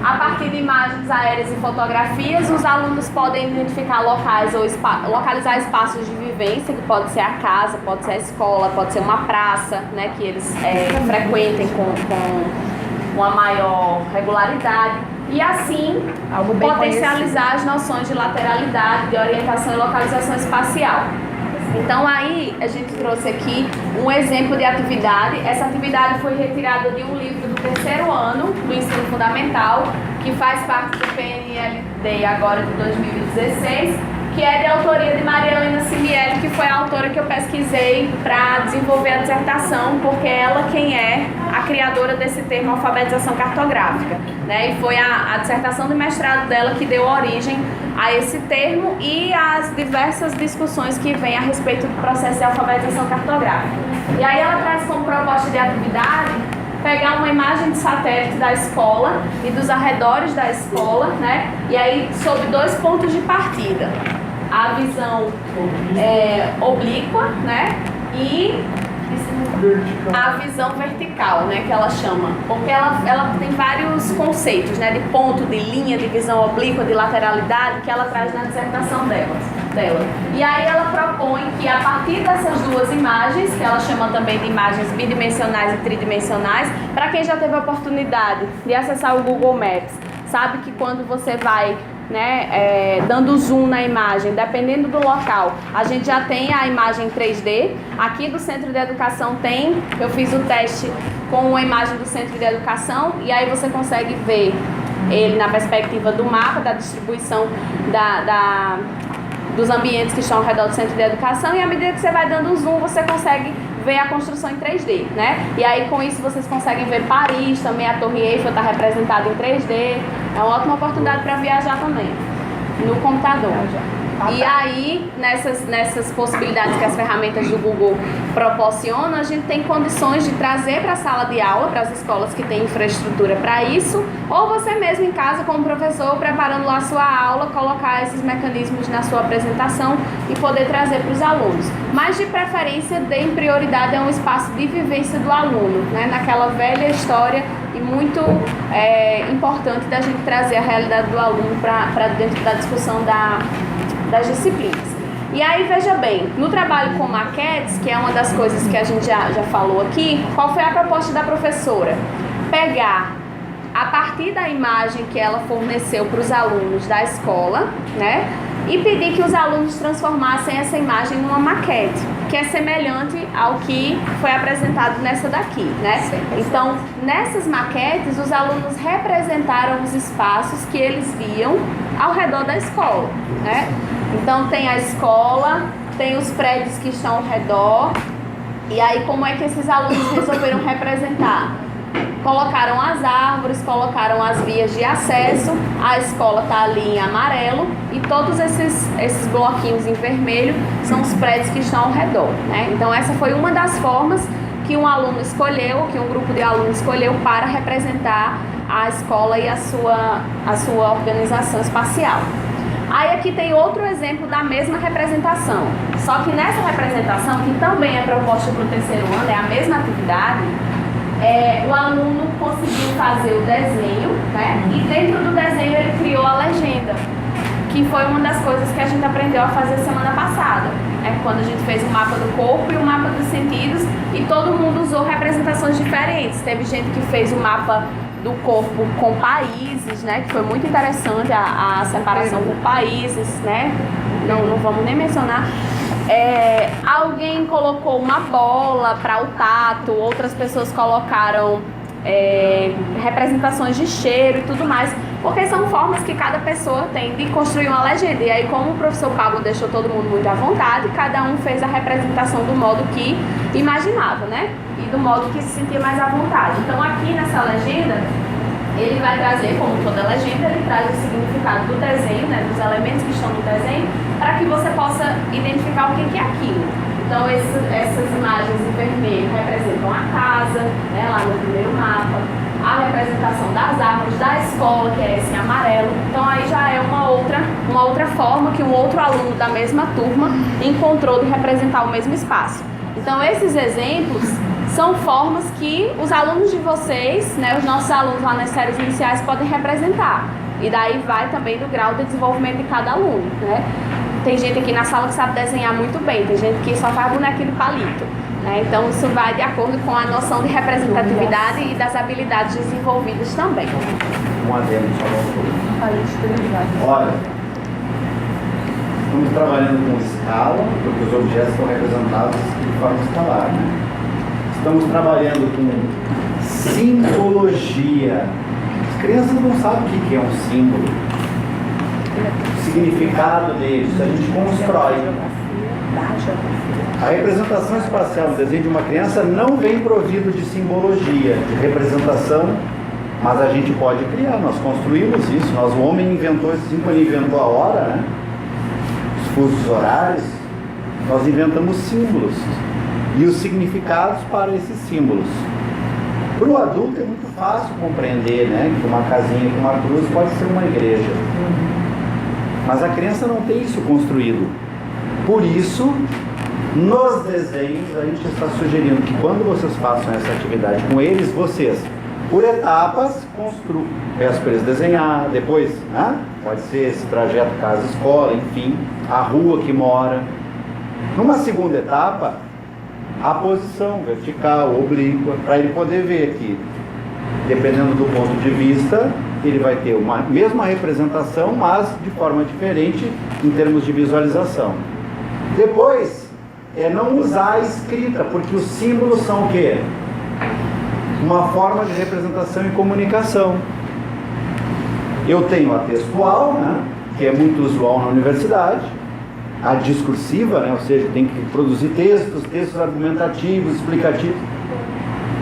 A partir de imagens aéreas e fotografias, os alunos podem identificar locais ou localizar espaços de vivência, que pode ser a casa, pode ser a escola, pode ser uma praça, né, que eles frequentem com uma maior regularidade. E assim, potencializar as noções de lateralidade, de orientação e localização espacial. Então aí a gente trouxe aqui um exemplo de atividade. Essa atividade foi retirada de um livro do 3º ano do ensino fundamental, que faz parte do PNLD agora de 2016, que é de autoria de Maria Helena Simielli, que foi a autora que eu pesquisei para desenvolver a dissertação, porque ela quem é a criadora desse termo alfabetização cartográfica, né? E foi a dissertação de mestrado dela que deu origem a esse termo e as diversas discussões que vêm a respeito do processo de alfabetização cartográfica. E aí ela traz como proposta de atividade pegar uma imagem de satélite da escola e dos arredores da escola, né? E aí sob 2 pontos de partida. A visão oblíqua, né? E a visão vertical, né? Que ela chama. Porque ela tem vários conceitos, né? De ponto, de linha, de visão oblíqua, de lateralidade, que ela traz na dissertação dela. E aí ela propõe que a partir dessas 2 imagens, que ela chama também de imagens bidimensionais e tridimensionais, para quem já teve a oportunidade de acessar o Google Maps, sabe que quando você vai, né, dando zoom na imagem, dependendo do local, a gente já tem a imagem 3D. Aqui do Centro de Educação eu fiz o teste com a imagem do Centro de Educação, e aí você consegue ver ele na perspectiva do mapa, da distribuição dos ambientes que estão ao redor do Centro de Educação, e à medida que você vai dando zoom, você consegue ver a construção em 3D, né? E aí com isso vocês conseguem ver Paris, também a Torre Eiffel está representada em 3D. É uma ótima oportunidade para viajar também no computador. E aí, nessas possibilidades que as ferramentas do Google proporcionam, a gente tem condições de trazer para a sala de aula, para as escolas que têm infraestrutura para isso, ou você mesmo em casa, como professor, preparando lá a sua aula, colocar esses mecanismos na sua apresentação e poder trazer para os alunos. Mas, de preferência, deem prioridade a um espaço de vivência do aluno, né? Naquela velha história e muito importante da gente trazer a realidade do aluno para dentro da discussão das disciplinas. E aí, veja bem, no trabalho com maquetes, que é uma das coisas que a gente já falou aqui, qual foi a proposta da professora? Pegar, a partir da imagem que ela forneceu para os alunos da escola, né, e pedir que os alunos transformassem essa imagem numa maquete, que é semelhante ao que foi apresentado nessa daqui, né? Então, nessas maquetes, os alunos representaram os espaços que eles viam ao redor da escola, né? Então, tem a escola, tem os prédios que estão ao redor, e aí como é que esses alunos resolveram representar? Colocaram as árvores, colocaram as vias de acesso, a escola está ali em amarelo e todos esses bloquinhos em vermelho são os prédios que estão ao redor, né? Então essa foi uma das formas que um aluno escolheu, que um grupo de alunos escolheu para representar a escola e a sua organização espacial. Aí aqui tem outro exemplo da mesma representação, só que nessa representação, que também é proposta para o 3º ano, é a mesma atividade, o aluno conseguiu fazer o desenho, né? E dentro do desenho ele criou a legenda, que foi uma das coisas que a gente aprendeu a fazer semana passada, quando a gente fez o mapa do corpo e o mapa dos sentidos, e todo mundo usou representações diferentes. Teve gente que fez o mapa do corpo com países, né? Que foi muito interessante a separação por países, né? Não vamos nem mencionar. Alguém colocou uma bola para o tato, outras pessoas colocaram representações de cheiro e tudo mais, porque são formas que cada pessoa tem de construir uma legenda. E aí, como o professor Pablo deixou todo mundo muito à vontade, cada um fez a representação do modo que imaginava, né? E do modo que se sentia mais à vontade. Então, aqui nessa legenda, ele vai trazer, como toda legenda, ele traz o significado do desenho, né, dos elementos que estão no desenho, para que você possa identificar o que é aquilo. Então, essas imagens em vermelho representam a casa, né, lá no primeiro mapa, a representação das árvores, da escola, que é esse amarelo. Então, aí já é uma outra forma que um outro aluno da mesma turma encontrou de representar o mesmo espaço. Então, esses exemplos são formas que os alunos de vocês, né, os nossos alunos lá nas séries iniciais podem representar. E daí vai também do grau de desenvolvimento de cada aluno, né? Tem gente aqui na sala que sabe desenhar muito bem, tem gente que só faz bonequinho de palito, né? Então isso vai de acordo com a noção de representatividade e das habilidades desenvolvidas também. Um adendo só. Olha, Estamos trabalhando com escala, porque os objetos são representados de forma escalar, né? Estamos trabalhando com simbologia. As crianças não sabem o que é um símbolo. O significado deles, a gente constrói. A representação espacial no desenho de uma criança não vem provido de simbologia, de representação, mas a gente pode criar, nós construímos isso. O homem inventou isso, assim, quando ele inventou a hora, né? Os fusos horários, nós inventamos símbolos e os significados para esses símbolos. Para o adulto é muito fácil compreender, né, que uma casinha com uma cruz pode ser uma igreja, mas a criança não tem isso construído. Por isso, nos desenhos, a gente está sugerindo que quando vocês façam essa atividade com eles, vocês, por etapas, construam. Peço para eles desenhar, depois, né? Pode ser esse trajeto casa-escola, enfim, a rua que mora. Numa segunda etapa, a posição vertical, oblíqua, para ele poder ver aqui. Dependendo do ponto de vista, ele vai ter uma mesma representação, mas de forma diferente em termos de visualização. Depois, é não usar a escrita, porque os símbolos são o quê? Uma forma de representação e comunicação. Eu tenho a textual, né, que é muito usual na universidade, a discursiva, né, ou seja, tem que produzir textos argumentativos, explicativos.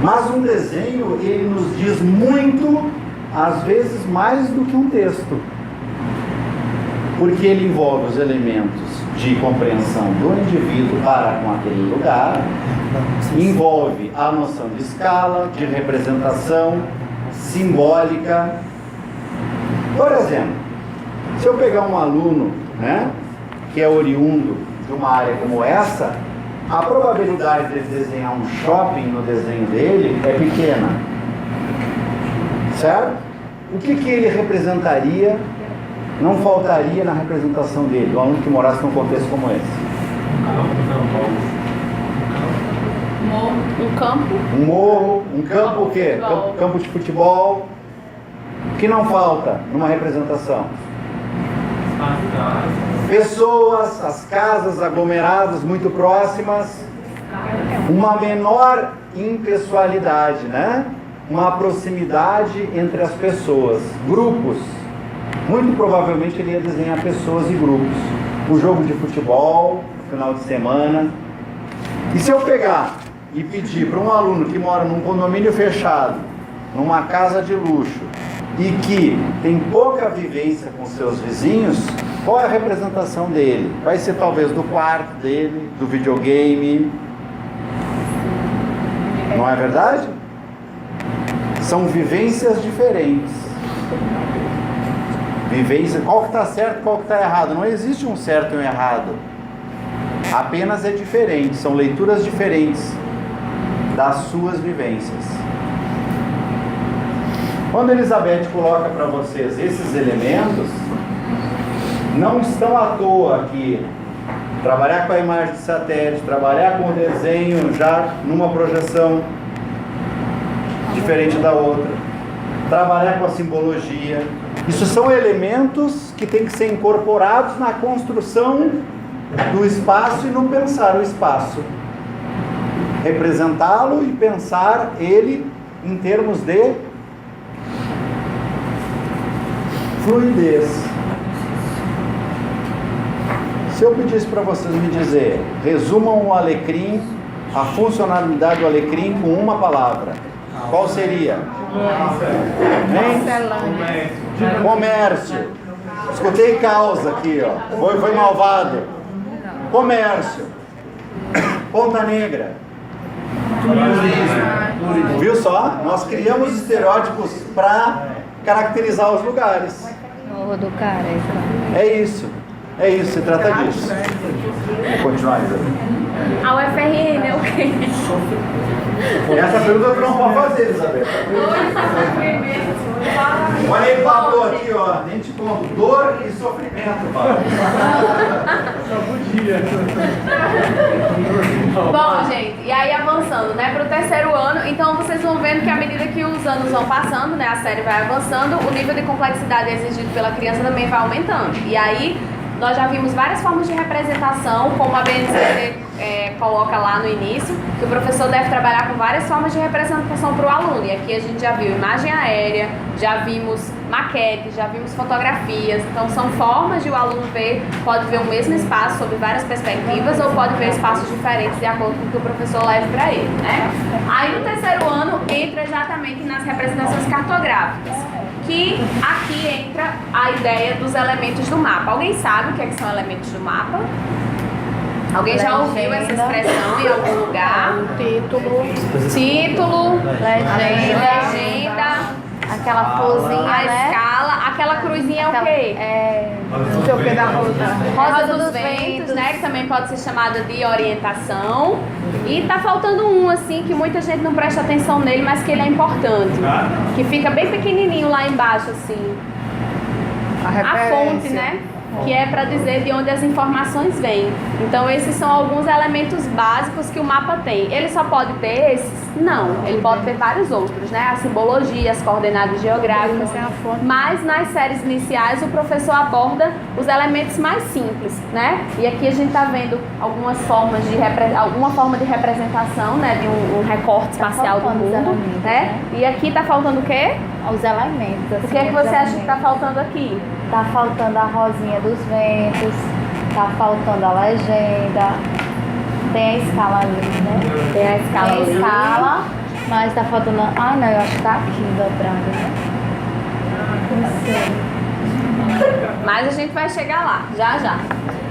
Mas um desenho, ele nos diz muito, às vezes mais do que um texto, porque ele envolve os elementos de compreensão do indivíduo para com aquele lugar, envolve a noção de escala, de representação, simbólica. Por exemplo, se eu pegar um aluno, né, que é oriundo de uma área como essa, a probabilidade de ele desenhar um shopping no desenho dele é pequena, certo? O que ele representaria, não faltaria na representação dele, do aluno que morasse num contexto como esse? Um campo. Um morro, um campo o quê? Campo de futebol. O que não falta numa representação? Pessoas, as casas aglomeradas muito próximas, uma menor impessoalidade, né? Uma proximidade entre as pessoas, grupos. Muito provavelmente ele ia desenhar pessoas e grupos. O jogo de futebol, no final de semana. E se eu pegar e pedir para um aluno que mora num condomínio fechado, numa casa de luxo, e que tem pouca vivência com seus vizinhos, qual é a representação dele? Vai ser talvez do quarto dele, do videogame. Não é verdade? São vivências diferentes. Vivência, qual que está certo, qual que está errado? Não existe um certo e um errado. Apenas é diferente, são leituras diferentes das suas vivências. Quando a Elizabeth coloca para vocês esses elementos, não estão à toa aqui. Trabalhar com a imagem de satélite, trabalhar com o desenho já numa projeção diferente da outra, trabalhar com a simbologia. Isso são elementos que têm que ser incorporados na construção do espaço e no pensar o espaço. Representá-lo e pensar ele em termos de fluidez. Se eu pedisse para vocês me dizer, resumam o alecrim, a funcionalidade do alecrim com uma palavra, qual seria? Comércio. Escutei causa aqui, ó. Foi malvado. Comércio. Ponta Negra. Turismo. Viu só? Nós criamos estereótipos para caracterizar os lugares. Morro do Careca. É isso. É isso, se trata disso. Vou continuar, Isabel. A UFRN é o quê? Essa pergunta tu não pode fazer, Isabel. Olha aí, Pablo, aqui, ó. Nem te conto. Dor e sofrimento, Pablo. Só podia. Bom, gente, e aí avançando, né, para o terceiro ano, então vocês vão vendo que à medida que os anos vão passando, né, a série vai avançando, o nível de complexidade exigido pela criança também vai aumentando. E aí, Nós já vimos várias formas de representação, como a BNCC coloca lá no início, que o professor deve trabalhar com várias formas de representação para o aluno. E aqui a gente já viu imagem aérea, já vimos maquete, já vimos fotografias. Então são formas de o aluno ver, pode ver o mesmo espaço sob várias perspectivas ou pode ver espaços diferentes de acordo com o que o professor leve para ele, né? Aí no terceiro ano entra exatamente nas representações cartográficas, que aqui entra a ideia dos elementos do mapa. Alguém sabe o que são elementos do mapa? Alguém já ouviu essa expressão em algum lugar? Título, legenda, aquela florzinha, a escala, aquela cruzinha é o quê? Não sei o que da Rosa dos ventos, né? Que também pode ser chamada de orientação. E tá faltando um, assim, que muita gente não presta atenção nele, mas que ele é importante. Que fica bem pequenininho lá embaixo, assim. A fonte, né? Que é para dizer de onde as informações vêm. Então esses são alguns elementos básicos que o mapa tem. Ele só pode ter esses? Não, ele pode ter vários outros, né? A simbologia, as coordenadas geográficas. Mas nas séries iniciais o professor aborda os elementos mais simples, né? E aqui a gente está vendo algumas formas de alguma forma de representação, né? De um recorte espacial do mundo, né? E aqui está faltando o quê? Os elementos. Assim, o que é que você acha que está faltando aqui? Tá faltando a rosinha dos ventos, tá faltando a legenda, tem a escala ali, né? Tem a escala ali. Tem a escala, mas tá faltando... Ah, não, eu acho que tá aqui dobrado, né? Não sei. Mas a gente vai chegar lá, já já.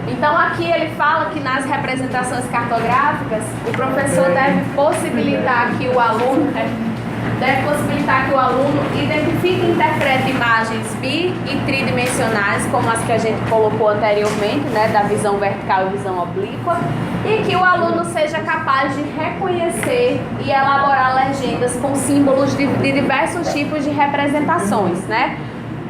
Então aqui ele fala que nas representações cartográficas, o professor deve possibilitar que o aluno... identifique e interprete imagens bi e tridimensionais, como as que a gente colocou anteriormente, né, da visão vertical e visão oblíqua, e que o aluno seja capaz de reconhecer e elaborar legendas com símbolos de diversos tipos de representações, né?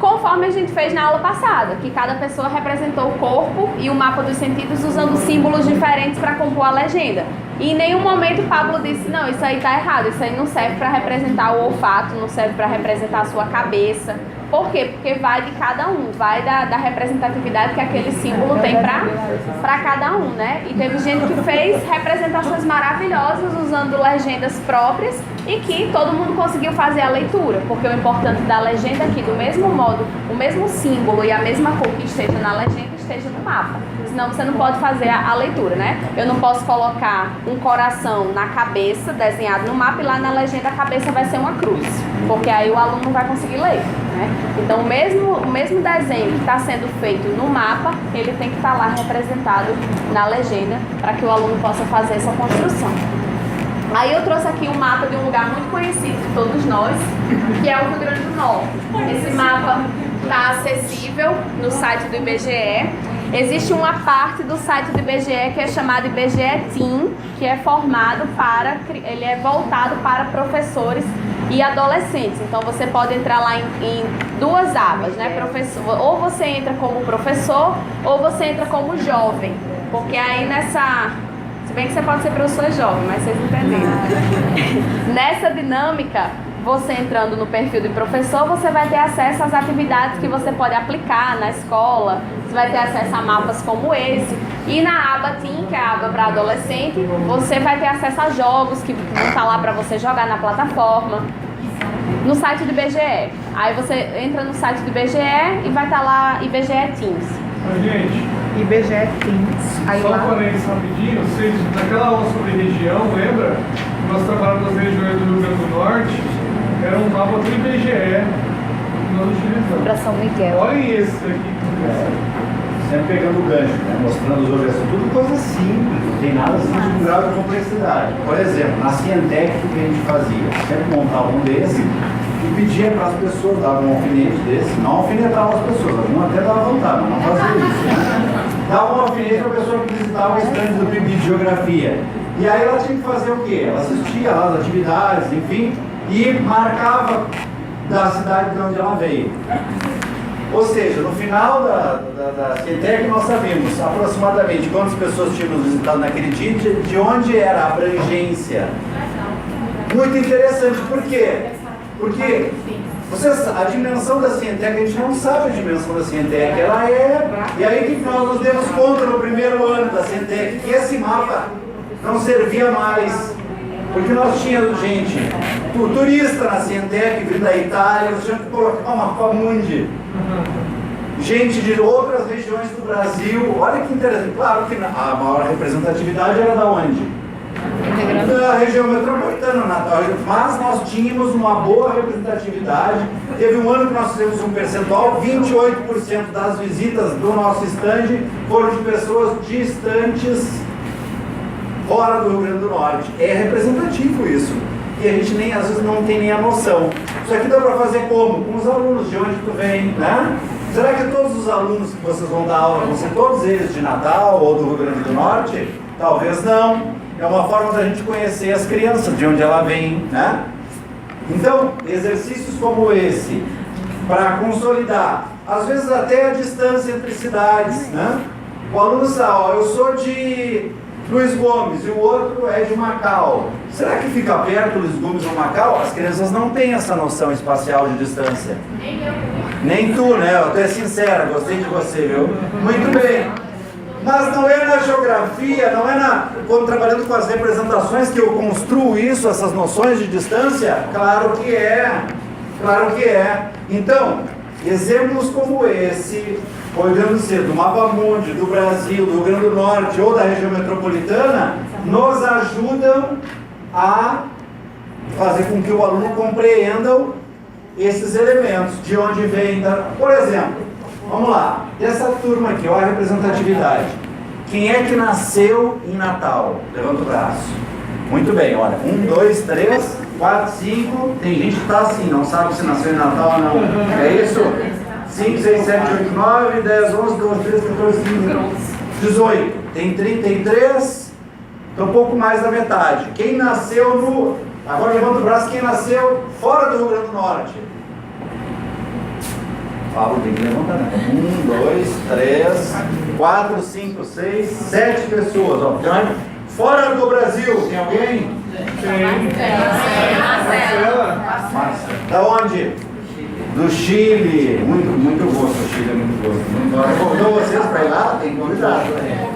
Conforme a gente fez na aula passada, que cada pessoa representou o corpo e o mapa dos sentidos usando símbolos diferentes para compor a legenda. E em nenhum momento o Pablo disse, não, isso aí tá errado, isso aí não serve para representar o olfato, não serve para representar a sua cabeça. Por quê? Porque vai de cada um, vai da representatividade que aquele símbolo tem para cada um, né? E teve gente que fez representações maravilhosas usando legendas próprias e que todo mundo conseguiu fazer a leitura, porque o importante da legenda aqui, do mesmo modo, o mesmo símbolo e a mesma cor que esteja na legenda, esteja no mapa. Senão você não pode fazer a leitura, né? Eu não posso colocar um coração na cabeça, desenhado no mapa, e lá na legenda a cabeça vai ser uma cruz, porque aí o aluno não vai conseguir ler, né? Então o mesmo desenho que está sendo feito no mapa, ele tem que estar lá representado na legenda, para que o aluno possa fazer essa construção. Aí eu trouxe aqui um mapa de um lugar muito conhecido de todos nós, que é o Rio Grande do Norte. Esse mapa está acessível no site do IBGE. Existe uma parte do site do IBGE que é chamada IBGE Team, que é ele é voltado para professores e adolescentes. Então você pode entrar lá em duas abas, né? Professor, ou você entra como professor ou você entra como jovem, porque aí se bem que você pode ser professor jovem, mas vocês entenderam. Nessa dinâmica, você entrando no perfil de professor, você vai ter acesso às atividades que você pode aplicar na escola, você vai ter acesso a mapas como esse. E na aba Team, que é a aba para adolescente, você vai ter acesso a jogos que vão estar lá para você jogar na plataforma, no site do IBGE. Aí você entra no site do IBGE e vai estar lá IBGE Teams. Gente, IBGE Teams. Aí só um parênteses rapidinho, vocês, naquela aula sobre região, lembra? Nós trabalhamos nas regiões do Rio Grande do Norte, era um mapa do IBGE que nós utilizamos. Para São Miguel. Olhem esse aqui. Sempre pegando o gancho, né? Mostrando os objetos, tudo coisa simples, não tem nada assim de um grau de complexidade. Por exemplo, na Cientec, o que a gente fazia? Sempre montava um desse e pedia para as pessoas, dava um alfinete desse, não alfinetava as pessoas, algum até dava vontade, mas não fazia isso, né? Dava um alfinete para a pessoa que visitava o estande do PIB de Geografia. E aí ela tinha que fazer o quê? Ela assistia lá as atividades, enfim, e marcava da cidade de onde ela veio. Ou seja, no final da Cientec nós sabíamos aproximadamente quantas pessoas tínhamos visitado naquele dia, de onde era a abrangência. Muito interessante, por quê? Porque A dimensão da Cientec, a gente não sabe a dimensão da Cientec, ela é... E aí que nós nos demos conta no primeiro ano da Cientec, que esse mapa não servia mais. Porque nós tínhamos gente, turista na Cientec, vindo da Itália, nós tínhamos que colocar uma mapa mundi. Gente de outras regiões do Brasil, olha que interessante. Claro que a maior representatividade era da onde? Da região metropolitana, Natal, mas nós tínhamos uma boa representatividade. Teve um ano que nós fizemos um percentual, 28% das visitas do nosso stand foram de pessoas distantes fora do Rio Grande do Norte. É representativo isso, e a gente nem, às vezes não tem nem a noção. Isso aqui dá para fazer como? Com os alunos, de onde tu vem, né? Será que todos os alunos que vocês vão dar aula vão ser todos eles de Natal ou do Rio Grande do Norte? Talvez não. É uma forma da gente conhecer as crianças, de onde ela vem, né? Então, exercícios como esse, para consolidar, às vezes até a distância entre cidades, né? O aluno sabe, ó, eu sou de Luiz Gomes e o outro é de Macau. Será que fica perto Luiz Gomes ou Macau? As crianças não têm essa noção espacial de distância. Nem eu. Nem tu, né? Eu tô é sincera, gostei de você, viu? Muito bem. Mas não é na geografia, não é quando trabalhando com as representações que eu construo isso, essas noções de distância? Claro que é. Claro que é. Então, exemplos como esse, olhando-se do mapa mundi, do Brasil, do Rio Grande do Norte ou da região metropolitana, nos ajudam a fazer com que o aluno compreenda esses elementos, de onde vem, por exemplo, vamos lá, dessa turma aqui, olha a representatividade. Quem é que nasceu em Natal? Levanta o braço. Muito bem, olha, 1, 2, 3, 4, 5, tem gente que está assim, não sabe se nasceu em Natal ou não. É isso? 5, 6, 7, 8, 9, 10, 11, 12, 13, 14, 15, 18. Tem 33, então um pouco mais da metade. Quem nasceu no... Agora levanta o braço, quem nasceu fora do Rio Grande do Norte? Fala, tem que levantar, né? 1, 2, 3, 4, 5, 6, 7 pessoas. Ó. Então, fora do Brasil, tem alguém? Da onde? Do Chile. Muito gosto, o Chile é muito gosto. Convidou vocês para ir lá? Tem convidado. Né?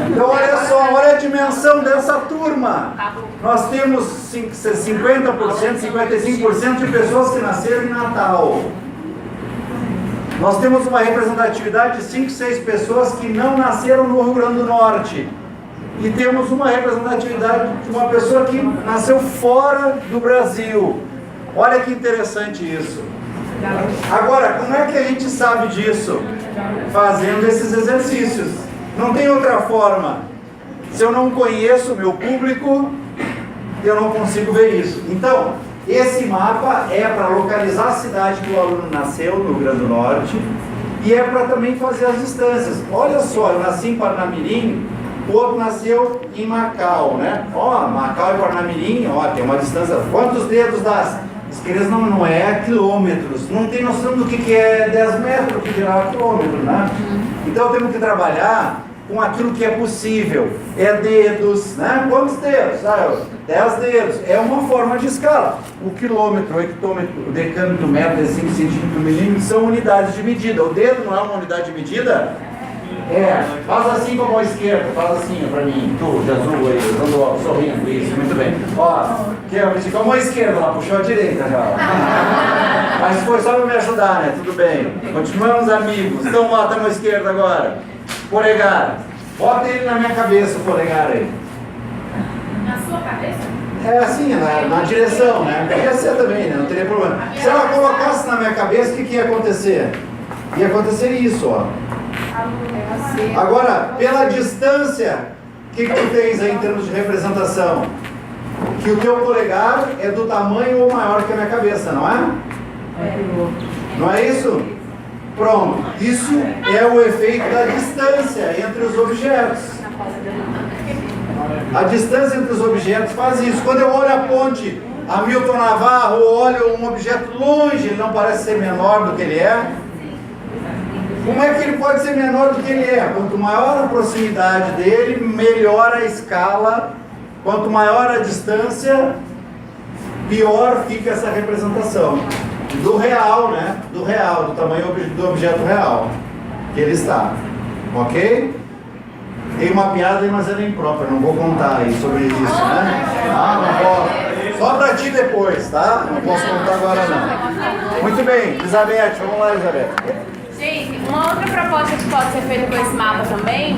Então olha só, olha a dimensão dessa turma. Nós temos 50%, 55% de pessoas que nasceram em Natal. Nós temos uma representatividade de 5, 6 pessoas que não nasceram no Rio Grande do Norte. E temos uma representatividade de uma pessoa que nasceu fora do Brasil. Olha que interessante isso. Agora, como é que a gente sabe disso? Fazendo esses exercícios. Não tem outra forma. Se eu não conheço o meu público, eu não consigo ver isso. Então, esse mapa é para localizar a cidade que o aluno nasceu no Rio Grande do Norte e é para também fazer as distâncias. Olha só, eu nasci em Parnamirim, o outro nasceu em Macau, né? Ó, Macau e Parnamirim, ó, tem uma distância. Quantos dedos das esquerdas não é quilômetros? Não tem noção do que é 10 metros, que dirá quilômetro, né? Então temos que trabalhar com aquilo que é possível. É dedos, né? Quantos dedos? 10 dedos. É uma forma de escala. O quilômetro, o hectômetro, o decâmetro, o metro, 5 centímetros, milímetro são unidades de medida. O dedo não é uma unidade de medida? É. Faz assim com a mão esquerda. Faz assim pra mim. Tu, de azul aí, usando, sorrindo. Isso, muito bem. Ó, com a mão esquerda lá, puxou a direita já. Mas foi só pra me ajudar, né? Tudo bem. Continuamos amigos. Então bota a mão esquerda agora. Polegar. Bota ele na minha cabeça, o polegar aí. Na sua cabeça? É assim, na direção, né? Podia ser também, né? Não teria problema. Se ela colocasse na minha cabeça, o que ia acontecer? Ia acontecer isso, ó. Agora, pela distância, o que tu tens aí em termos de representação? Que o teu polegar é do tamanho ou maior que a minha cabeça, não é? Não é isso? Pronto, isso é o efeito da distância entre os objetos. A distância entre os objetos faz isso. Quando eu olho a ponte Hamilton Navarro, ou olho um objeto longe, ele não parece ser menor do que ele é. Como é que ele pode ser menor do que ele é? Quanto maior a proximidade dele, melhor a escala. Quanto maior a distância, pior fica essa representação. do real, né? Do real, do tamanho do objeto real que ele está. Ok? Tem uma piada, mas ela é imprópria, não vou contar aí sobre isso, né? Ah, não posso. Só pra ti depois, tá? Não posso contar agora não. Muito bem, Elizabeth, vamos lá, Elizabeth. Gente, uma outra proposta que pode ser feita com esse mapa também,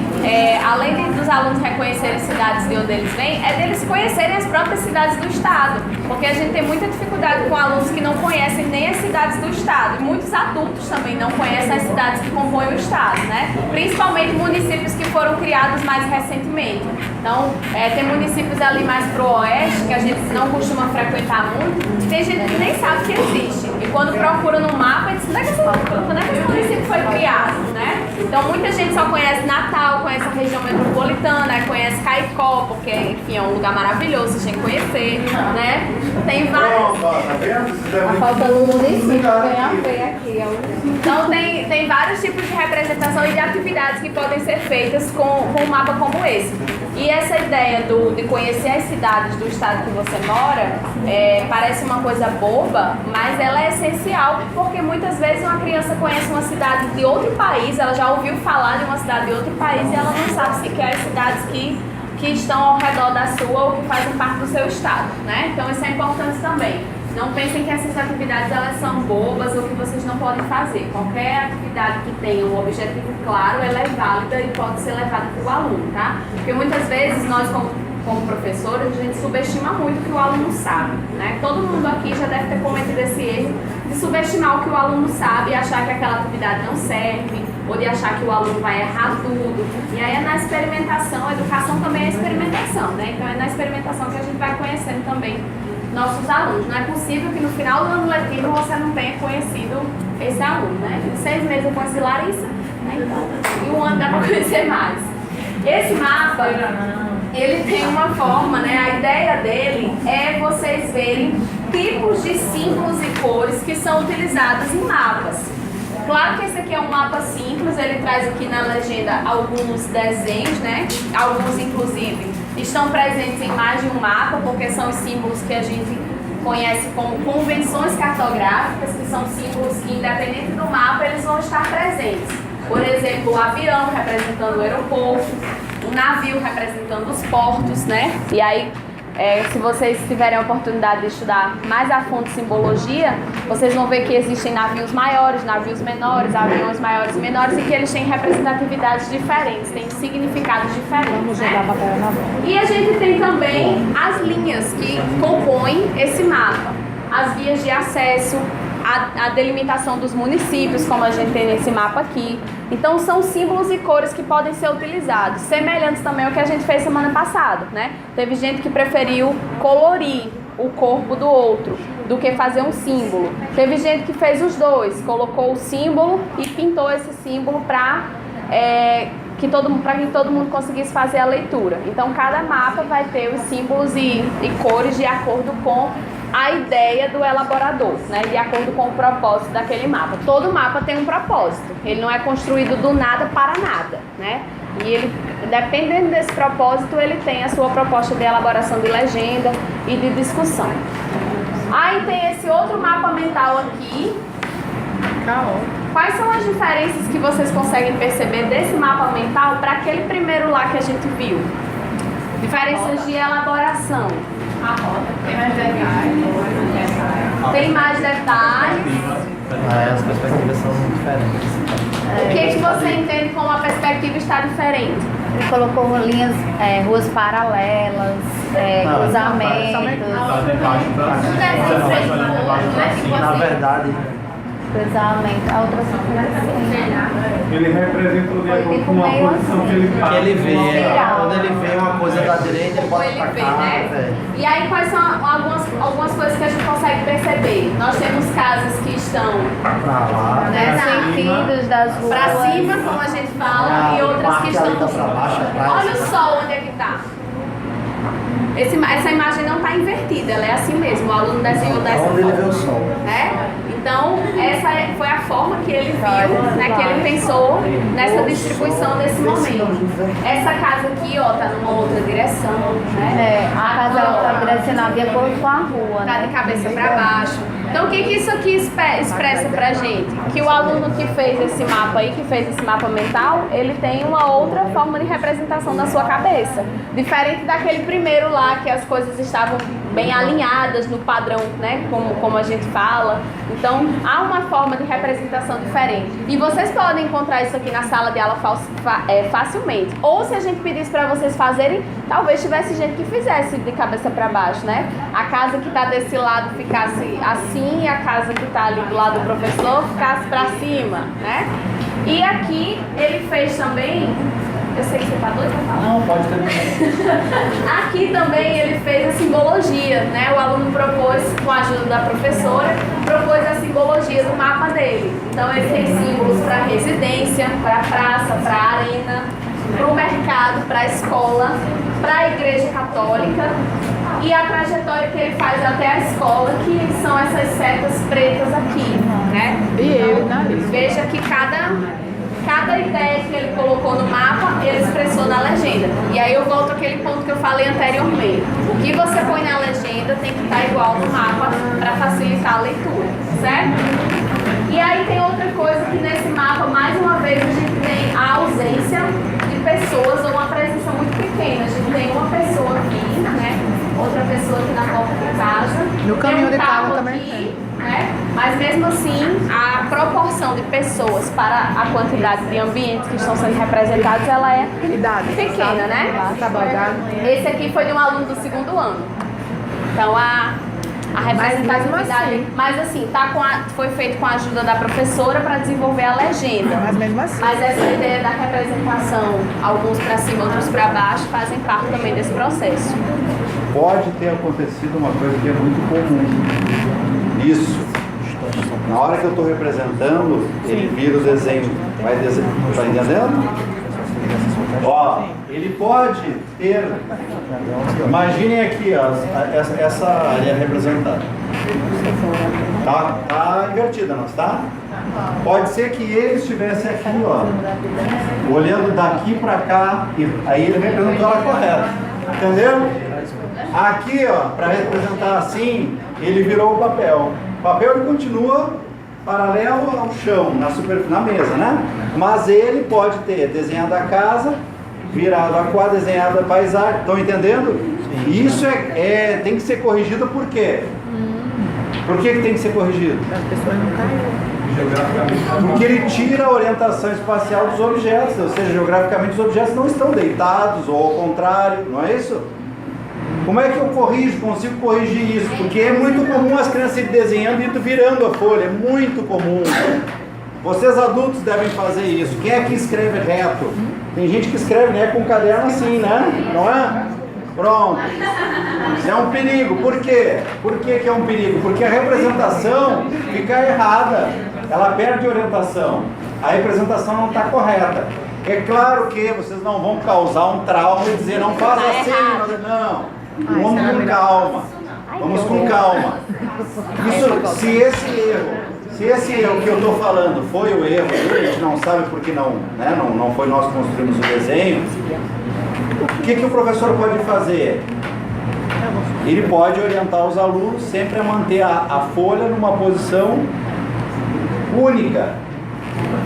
além dos alunos reconhecerem cidades de onde eles vêm, é deles conhecerem as próprias cidades do estado. Porque a gente tem muita dificuldade com alunos que não conhecem nem as cidades do estado. E muitos adultos também não conhecem as cidades que compõem o estado, né? Principalmente municípios que foram criados mais recentemente. Então, tem municípios ali mais pro oeste, que a gente não costuma frequentar muito, e tem gente que nem sabe que existe. E quando procura no mapa, diz, onde é que esse município foi criado, né? Então, muita gente só conhece Natal, conhece a região metropolitana, conhece Caicó, porque, enfim, é um lugar maravilhoso, a gente conhecer, né? Tem vários... Tá faltando um município, tem a ver aqui. Então, tem vários tipos de representação e de atividades que podem ser feitas com um mapa como esse. E essa ideia de conhecer as cidades do estado que você mora, parece uma coisa boba, mas ela é essencial, porque muitas vezes uma criança conhece uma cidade de outro país, ela já ouviu falar de uma cidade de outro país e ela não sabe sequer as cidades que estão ao redor da sua ou que fazem parte do seu estado, né? Então isso é importante também. Não pensem que essas atividades elas são bobas ou que vocês não podem fazer. Qualquer atividade que tenha um objetivo claro, ela é válida e pode ser levada para o aluno, tá? Porque muitas vezes nós, como professores, a gente subestima muito o que o aluno sabe, né? Todo mundo aqui já deve ter cometido esse erro de subestimar o que o aluno sabe e achar que aquela atividade não serve, ou de achar que o aluno vai errar tudo. E aí é na experimentação, a educação também é experimentação, né? Então é na experimentação que a gente vai conhecendo também nossos alunos. Não é possível que no final do ano letivo você não tenha conhecido esse aluno, né? Em 6 meses eu conheci Larissa, né? Então, e um ano dá para conhecer mais. Esse mapa, ele tem uma forma, né? A ideia dele é vocês verem tipos de símbolos e cores que são utilizados em mapas. Claro que esse aqui é um mapa simples, ele traz aqui na legenda alguns desenhos, né? Alguns, inclusive, estão presentes em mais de um mapa, porque são os símbolos que a gente conhece como convenções cartográficas, que são símbolos que, independente do mapa, eles vão estar presentes. Por exemplo, o avião representando o aeroporto, o navio representando os portos, né? E aí, se vocês tiverem a oportunidade de estudar mais a fundo simbologia, vocês vão ver que existem navios maiores, navios menores, aviões maiores e menores, e que eles têm representatividades diferentes, têm significados diferentes, né? E a gente tem também as linhas que compõem esse mapa, as vias de acesso, a delimitação dos municípios, como a gente tem nesse mapa aqui. Então são símbolos e cores que podem ser utilizados, semelhantes também ao que a gente fez semana passada, né? Teve gente que preferiu colorir o corpo do outro do que fazer um símbolo. Teve gente que fez os dois, colocou o símbolo e pintou esse símbolo para que todo mundo conseguisse fazer a leitura. Então cada mapa vai ter os símbolos e cores de acordo com a ideia do elaborador, né? De acordo com o propósito daquele mapa. Todo mapa tem um propósito, ele não é construído do nada para nada, né? E ele, dependendo desse propósito, ele tem a sua proposta de elaboração de legenda e de discussão. Aí tem esse outro mapa mental aqui. Quais são as diferenças que vocês conseguem perceber desse mapa mental para aquele primeiro lá que a gente viu? Diferenças de elaboração. A roda tem mais detalhes. Tem mais detalhes. As perspectivas são diferentes. O que você entende como a perspectiva está diferente? Ele colocou linhas, ruas paralelas, cruzamentos. Na verdade, Cruzamento, a outra Ele representa o dedo com uma posição que ele que ele vê, quando ele vê uma coisa da direita, ele bota Ele pra vê, cá. né? E aí quais são algumas coisas que a gente consegue perceber? Nós temos casas que estão Pra lá. sentidos das ruas. para cima, como a gente fala, e outras que estão... Tá pra baixo, atrás. Olha o sol onde é que está. Essa imagem não está invertida, ela é assim mesmo, o aluno desenhou dessa Onde ele vê forma. o sol. Né? Então, essa foi a forma que ele viu, né, que ele pensou nessa distribuição desse momento. Essa casa aqui, ó, tá numa outra direção, né? A casa está direcionada de acordo com a rua, Tá né? de cabeça para baixo. Então, o que isso aqui expressa pra gente? Que o aluno que fez esse mapa aí, que fez esse mapa mental, ele tem uma outra forma de representação na sua cabeça. Diferente daquele primeiro lá, que as coisas estavam bem alinhadas no padrão, né? Como a gente fala. Então, há uma forma de representação diferente. E vocês podem encontrar isso aqui na sala de aula facilmente. Ou se a gente pedisse para vocês fazerem, talvez tivesse gente que fizesse de cabeça para baixo, né? A casa que está desse lado ficasse assim, e a casa que está ali do lado do professor ficasse para cima, né? E aqui ele fez também... Eu sei que você tá doido pra falar. Não, pode também. Aqui também ele fez a simbologia, né? O aluno propôs, com a ajuda da professora, propôs a simbologia do mapa dele. Então ele tem símbolos para residência, para praça, para arena, para o mercado, para a escola, para a igreja católica e a trajetória que ele faz até a escola, que são essas setas pretas aqui, né? Veja que cada ideia que ele colocou no mapa, ele expressou na legenda. E aí eu volto àquele ponto que eu falei anteriormente. O que você põe na legenda tem que estar igual no mapa para facilitar a leitura, certo? E aí tem outra coisa que nesse mapa, mais uma vez, a gente tem a ausência de pessoas ou uma presença muito pequena. A gente tem uma pessoa aqui, né? Outra pessoa aqui na porta de casa. No caminho de carro aqui, também tem. né? Mas mesmo assim, a proporção de pessoas para a quantidade de ambientes que estão sendo representados, ela é pequena, né? Esse aqui foi de um aluno do 2º ano. Então a representatividade, mas assim, foi feito com a ajuda da professora para desenvolver a legenda. Mas mesmo assim. Mas essa ideia da representação, alguns para cima, outros para baixo, fazem parte também desse processo. Pode ter acontecido uma coisa que é muito comum. Isso. Na hora que eu estou representando, ele vira o desenho. Vai desenhar. Está entendendo? Ó, ele pode ter. Imaginem aqui, ó, essa área representada. Tá invertida, não está? Pode ser que ele estivesse aqui, ó, olhando daqui para cá, e aí ele representou ela correta. Entendeu? Aqui, ó, para representar assim, ele virou o papel. O papel ele continua paralelo ao chão, na mesa, né? Mas ele pode ter desenhado a casa, virado a quadra, desenhado a paisagem. Estão entendendo? Sim. Isso tem que ser corrigido por quê? Por que tem que ser corrigido? As pessoas não caem. Porque ele tira a orientação espacial dos objetos, ou seja, geograficamente os objetos não estão deitados, ou ao contrário, não é isso? Como é que eu consigo corrigir isso? Porque é muito comum as crianças irem desenhando e irem virando a folha, é muito comum. Vocês adultos devem fazer isso. Quem é que escreve reto? Tem gente que escreve, né, com um caderno assim, né? Não é? Pronto. Isso é um perigo. Por quê? Por que é um perigo? Porque a representação fica errada. Ela perde orientação. A representação não está correta. É claro que vocês não vão causar um trauma e dizer não faz assim, não. Vamos com calma. Vamos com calma. Se esse erro que eu estou falando foi o erro, a gente não sabe porque não foi nós que construímos o desenho, o que o professor pode fazer? Ele pode orientar os alunos sempre a manter a folha numa posição única.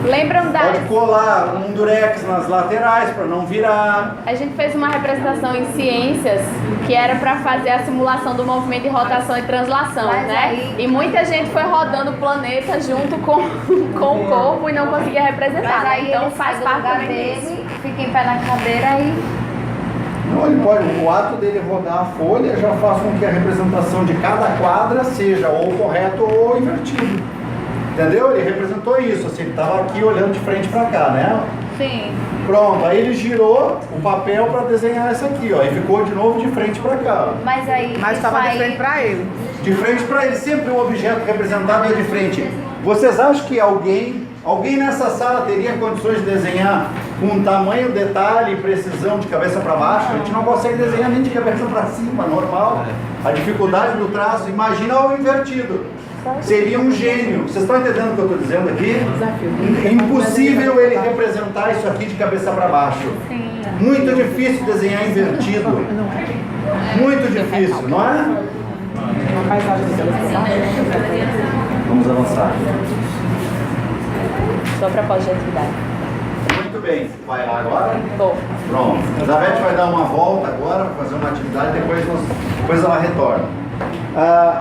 Lembram Pode colar um durex nas laterais para não virar. A gente fez uma representação em ciências que era para fazer a simulação do movimento de rotação e translação, né? E muita gente foi rodando o planeta junto com o corpo e não conseguia representar. Mas aí então ele faz sai do parte lugar também disso. dele, fica em pé na cadeira e... Não, ele pode, o ato dele rodar a folha já faz com que a representação de cada quadra seja ou correto ou invertido. Entendeu? Ele representou isso, assim, ele estava aqui olhando de frente para cá, né? Sim. Pronto, aí ele girou o papel para desenhar essa aqui, ó, e ficou de novo de frente para cá. Mas aí... Mas estava de frente para ele. De frente para ele, sempre o objeto representado é de frente. Vocês acham que alguém nessa sala teria condições de desenhar com tamanho, detalhe e precisão de cabeça para baixo? A gente não consegue desenhar nem de cabeça para cima, normal. A dificuldade do traço, imagina o invertido. Seria um gênio. Vocês estão entendendo o que eu estou dizendo aqui? É impossível ele representar isso aqui de cabeça para baixo. Muito difícil desenhar invertido. Muito difícil, não é? Uma paisagem de Vamos avançar. Sua proposta de atividade. Muito bem. Vai lá agora? Tô. Pronto. A Elizabeth vai dar uma volta agora, fazer uma atividade, depois ela retorna.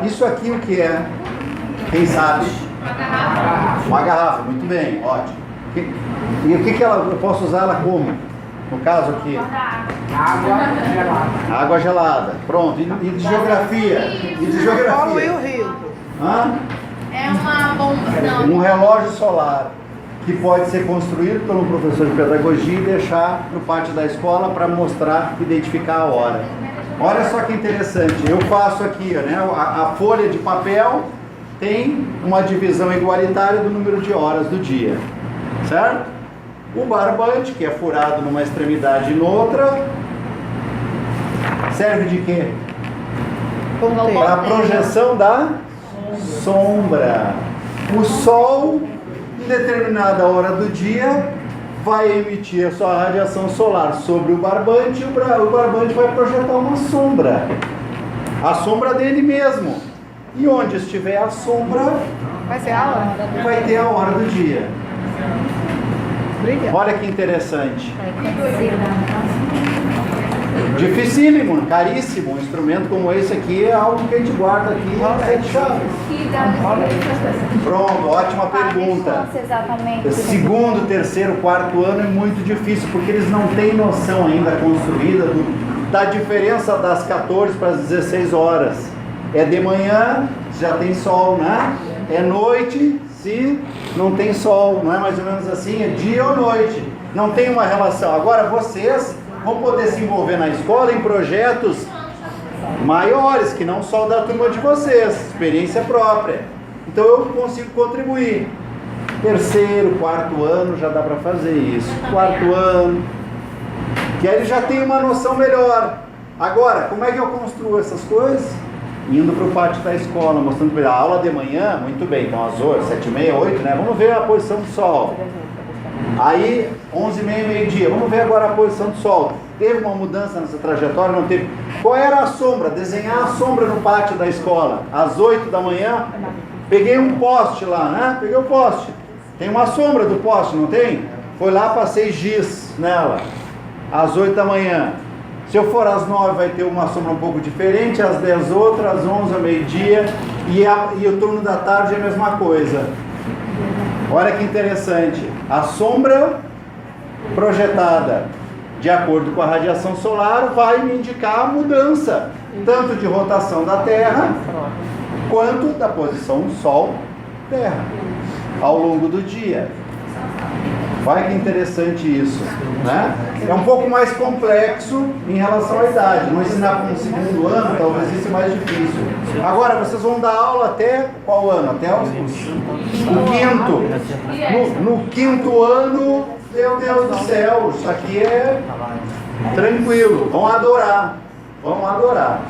Isso aqui o que é? Quem sabe? Uma garrafa. Muito bem, ótimo. E o que eu posso usar ela como? No caso aqui? Água gelada. Pronto. E de geografia? E de geografia? Polo e o rio. Hã? É uma bomba, não. Um relógio solar que pode ser construído pelo professor de pedagogia e deixar no pátio da escola para mostrar, identificar a hora. Olha só que interessante. Eu faço aqui, né? A folha de papel tem uma divisão igualitária do número de horas do dia, certo? O barbante, que é furado numa extremidade e noutra, serve de quê? Para a projeção da sombra. O sol, em determinada hora do dia, vai emitir a sua radiação solar sobre o barbante e o barbante vai projetar uma sombra. A sombra dele mesmo. E onde estiver a sombra, Vai ser a hora. vai ter a hora do dia. Brilha. Olha que interessante. Dificílimo, caríssimo. Um instrumento como esse aqui é algo que a gente guarda aqui em 7 chaves. Pronto, ótima pergunta. Exatamente. Segundo, terceiro, quarto ano é muito difícil, porque eles não têm noção ainda construída da diferença das 14 para as 16 horas. É de manhã, já tem sol, né? É noite, se não tem sol, não é mais ou menos assim? É dia ou noite. Não tem uma relação. Agora vocês vão poder se envolver na escola em projetos maiores, que não só da turma de vocês, experiência própria. Então eu consigo contribuir. Terceiro, quarto ano já dá para fazer isso. Quarto ano, que aí ele já tem uma noção melhor. Agora, como é que eu construo essas coisas? Indo para o pátio da escola, mostrando para ele a aula de manhã, muito bem, então às 8, 7h30, 8, né? Vamos ver a posição do sol. Aí, 11h30, meio-dia, vamos ver agora a posição do sol. Teve uma mudança nessa trajetória? Não teve? Qual era a sombra? Desenhar a sombra no pátio da escola. Às 8 da manhã, peguei um poste lá, né? Peguei o poste. Tem uma sombra do poste, não tem? Foi lá, passei giz nela. Às 8 da manhã. Se eu for às 9 vai ter uma sombra um pouco diferente, às 10 outra, às 11 ao meio-dia e o turno da tarde é a mesma coisa. Olha que interessante. A sombra projetada de acordo com a radiação solar vai me indicar a mudança, tanto de rotação da Terra, quanto da posição Sol-Terra, ao longo do dia. Olha que interessante isso, né? É um pouco mais complexo em relação à idade. Não ensinar para um segundo ano, talvez isso é mais difícil. Agora, vocês vão dar aula até qual ano? Até o quinto. No quinto ano, meu Deus do céu, isso aqui é tranquilo. Vão adorar. Vão adorar.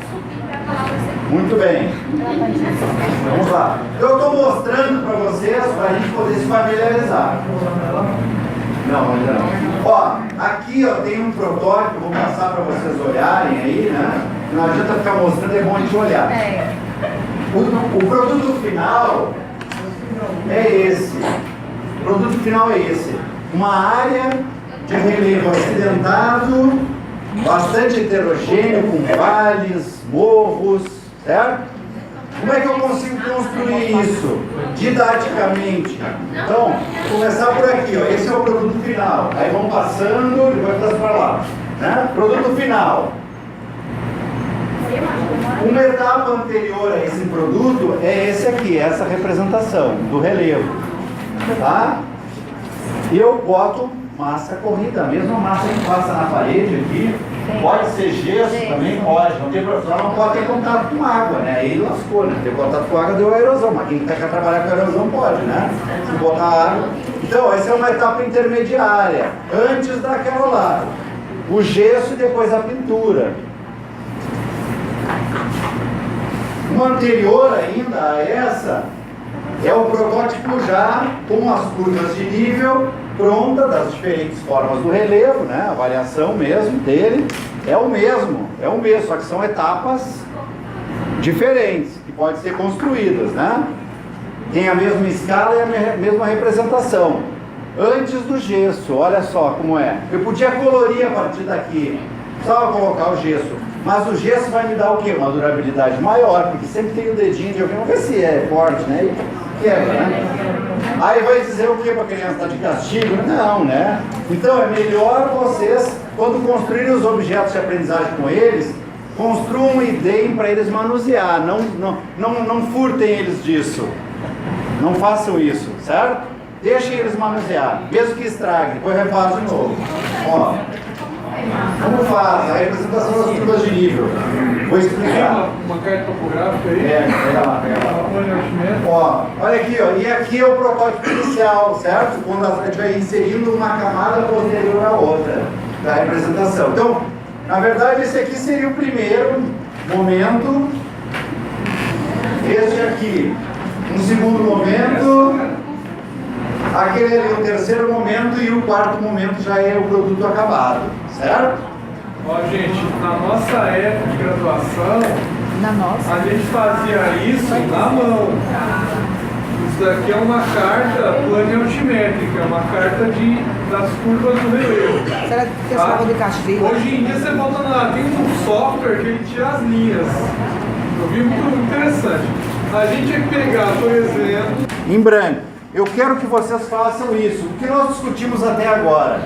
Muito bem. Vamos lá. Eu estou mostrando para vocês, para a gente poder se familiarizar. Não, ainda não. Ó, aqui ó, tem um protótipo, vou passar para vocês olharem aí, né? Não adianta ficar mostrando, é bom a gente olhar. O produto final é esse. O produto final é esse. Uma área de relevo acidentado, bastante heterogêneo, com vales, morros, certo? Como é que eu consigo construir isso didaticamente? Então, vou começar por aqui, ó. Esse é o produto final. Aí vamos passando e vai para lá, né? Produto final. Uma etapa anterior a esse produto é esse aqui, essa representação do relevo, tá? E eu boto massa corrida, a mesma massa que passa na parede aqui. Pode ser gesso também? Pode, não tem problema, não pode ter contato com água, né? Aí lascou, né? Ter contato com água deu a erosão, mas quem quer trabalhar com a erosão pode, né? Se botar água. Então, essa é uma etapa intermediária, antes daquela lá. O gesso e depois a pintura. Uma anterior ainda a essa é o protótipo já com as curvas de nível pronta das diferentes formas do relevo, né? A variação mesmo dele é o mesmo, só que são etapas diferentes, que podem ser construídas, né? Tem a mesma escala e a mesma representação. Antes do gesso, olha só como é. Eu podia colorir a partir daqui, precisava colocar o gesso, mas o gesso vai me dar o quê? Uma durabilidade maior, porque sempre tem o dedinho de alguém, vamos ver se é forte, né? E quebra, né? Aí vai dizer o que para a criança estar de castigo? Não, né? Então é melhor vocês, quando construírem os objetos de aprendizagem com eles, construam e deem para eles manusear, não furtem eles disso. Não façam isso, certo? Deixem eles manusear, mesmo que estrague, depois refaz de novo. Ó, como faz a representação das curvas de nível? Vou explicar. Uma carta topográfica aí? Pega lá. Ó, olha aqui, ó, e aqui é o protótipo inicial, certo? Quando a gente vai inserindo uma camada posterior à outra da representação. Então, na verdade, esse aqui seria o primeiro momento. Este aqui, um segundo momento. Aquele ali, o terceiro momento, e o quarto momento já é o produto acabado, certo? Ó, gente, na nossa época de graduação, a gente fazia isso na mão. Isso daqui é uma carta planeotimétrica, uma carta das curvas do relevo. Será que você falou de castigo? Hoje em dia você volta lá, tem um software que ele tira as linhas. Eu vi muito interessante. A gente tem que pegar, por exemplo, Em branco. Eu quero que vocês façam isso. O que nós discutimos até agora?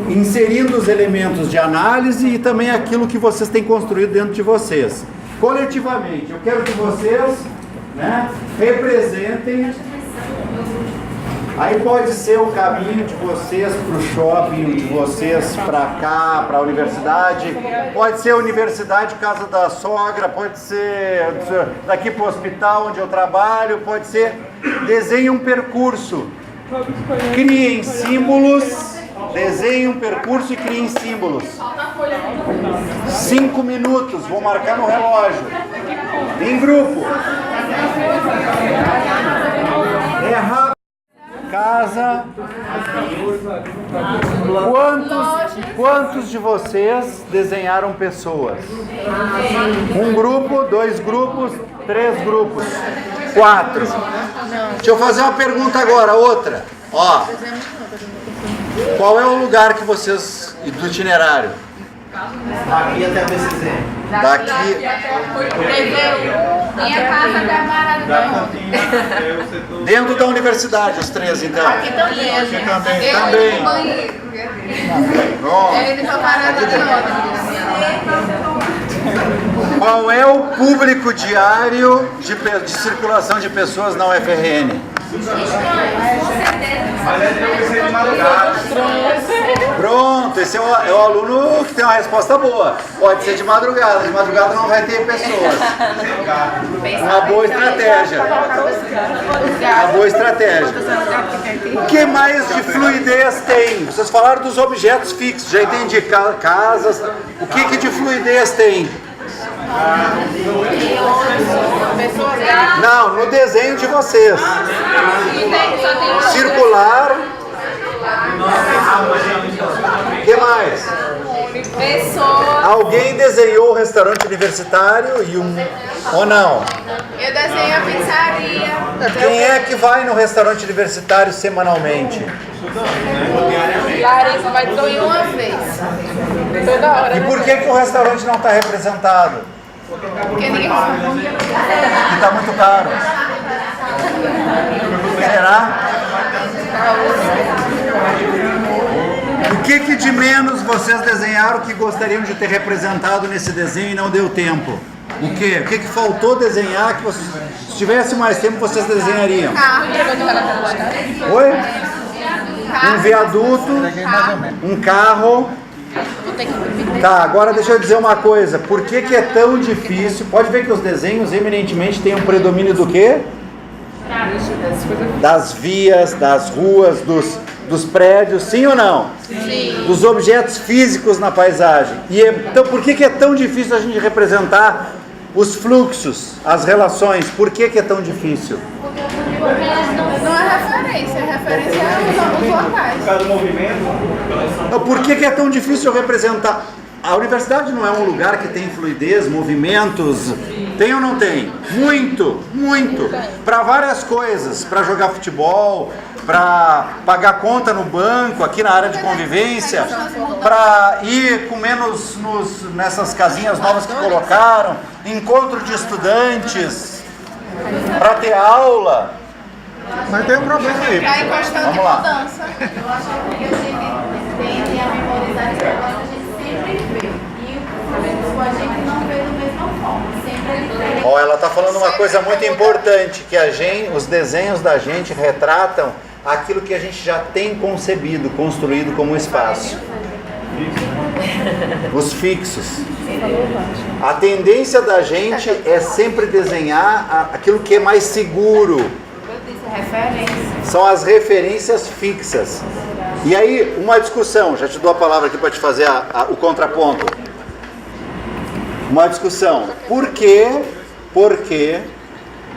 Inserindo os elementos de análise e também aquilo que vocês têm construído dentro de vocês. Coletivamente, eu quero que vocês, né, representem. Aí pode ser o caminho de vocês para o shopping, de vocês para cá, para a universidade. Pode ser a universidade, casa da sogra, pode ser daqui para o hospital onde eu trabalho, pode ser... Desenhe um percurso. Criem símbolos. Desenhe um percurso e criem símbolos. 5 minutos, vou marcar no relógio. Em grupo. É rápido. Casa. Quantos de vocês desenharam pessoas? Um grupo, 2 grupos, 3 grupos, 4. Deixa eu fazer uma pergunta agora, outra. Ó, qual é o lugar que vocês do itinerário? Aqui até a PCC. Daqui. Minha casa até a Barra do Dentro da universidade, os 3 então. Aqui também. Também. Pronto. Ele foi parado Qual é o público diário de circulação de pessoas na UFRN? Mas é que ser de madrugada. Pronto, esse é o aluno que tem uma resposta boa. Pode ser de madrugada não vai ter pessoas. Uma boa estratégia. Uma boa estratégia. O que mais de fluidez tem? Vocês falaram dos objetos fixos, já entendi, casas. O que de fluidez tem? Não, no desenho de vocês. Circular. O que mais? Pessoa. Alguém desenhou o restaurante universitário e ou não? Eu desenhei a pizzaria. Quem é que vai no restaurante universitário semanalmente? Larissa vai ir uma vez. Toda hora. E por que o restaurante não está representado? Porque ninguém sabe. Porque está muito caro. Será? O que de menos vocês desenharam que gostariam de ter representado nesse desenho e não deu tempo? O que faltou desenhar que vocês, se tivesse mais tempo, vocês desenhariam? Oi? Um viaduto, um carro. Tá, agora deixa eu dizer uma coisa. Por que é tão difícil? Pode ver que os desenhos eminentemente têm um predomínio do quê? Das vias, das ruas, dos prédios, sim ou não? Sim. Dos objetos físicos na paisagem. Então por que é tão difícil a gente representar os fluxos, as relações? Por que é tão difícil? Não é referência, referência é os locais. Por causa do movimento. Então, por que é tão difícil representar? A universidade não é um lugar que tem fluidez, movimentos? Tem ou não tem? Muito, muito. Para várias coisas, para jogar futebol, para pagar conta no banco, aqui na área de convivência, para ir comer nessas casinhas novas que colocaram, encontro de estudantes, para ter aula. Mas tem um problema aí. Para em constante Vamos lá. mudança. Eu acho que a gente tende a memorizar esse negócio, a gente sempre vê. E a gente não vê da mesma forma. Sempre é diferente. Ó, ela está falando uma coisa muito importante, que os desenhos da gente retratam aquilo que a gente já tem concebido, construído como espaço. Os fixos. A tendência da gente é sempre desenhar aquilo que é mais seguro. São as referências fixas. E aí, uma discussão, já te dou a palavra aqui para te fazer o contraponto. Uma discussão. Por que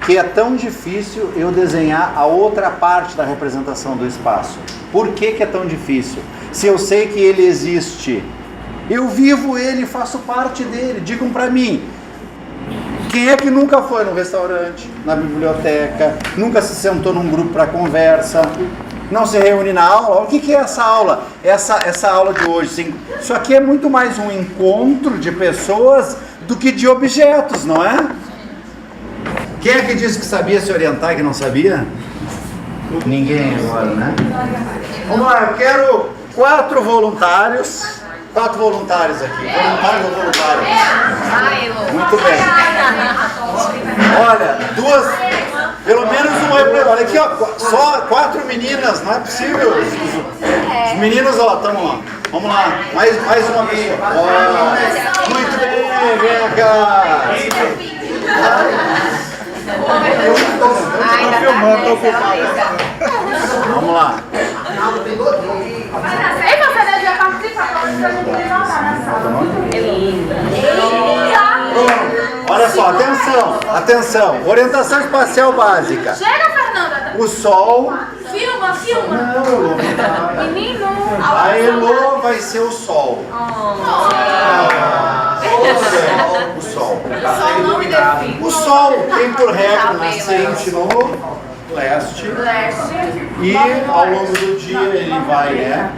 é tão difícil eu desenhar a outra parte da representação do espaço? Por que é tão difícil? Se eu sei que ele existe, eu vivo ele, faço parte dele. Digam para mim, quem é que nunca foi no restaurante, na biblioteca, nunca se sentou num grupo para conversa, não se reúne na aula? O que é essa aula? Essa aula de hoje, sim. Isso aqui é muito mais um encontro de pessoas do que de objetos, não é? Quem é que disse que sabia se orientar e que não sabia? Ninguém agora, né? Vamos lá, eu quero 4 voluntários. 4 voluntários aqui. Voluntário ou voluntário? Muito bem. Olha, 2, pelo menos um representante. Olha aqui, ó, só 4 meninas, não é possível. Os meninos, ó, estão lá. Vamos lá, mais uma pessoa. Ó, muito bem, vem cá. Estou filmando, estou ocupado. Vamos lá. E você devia participar para a gente voltar na sala. Olha só, atenção. Orientação espacial básica. Chega, Fernanda. O Sol. Filma. Não, Elô. Menino. A Elô vai ser o Sol. O Sol. Só não me define. O Sol tem por regra nascente no leste. E ao longo do dia ele vai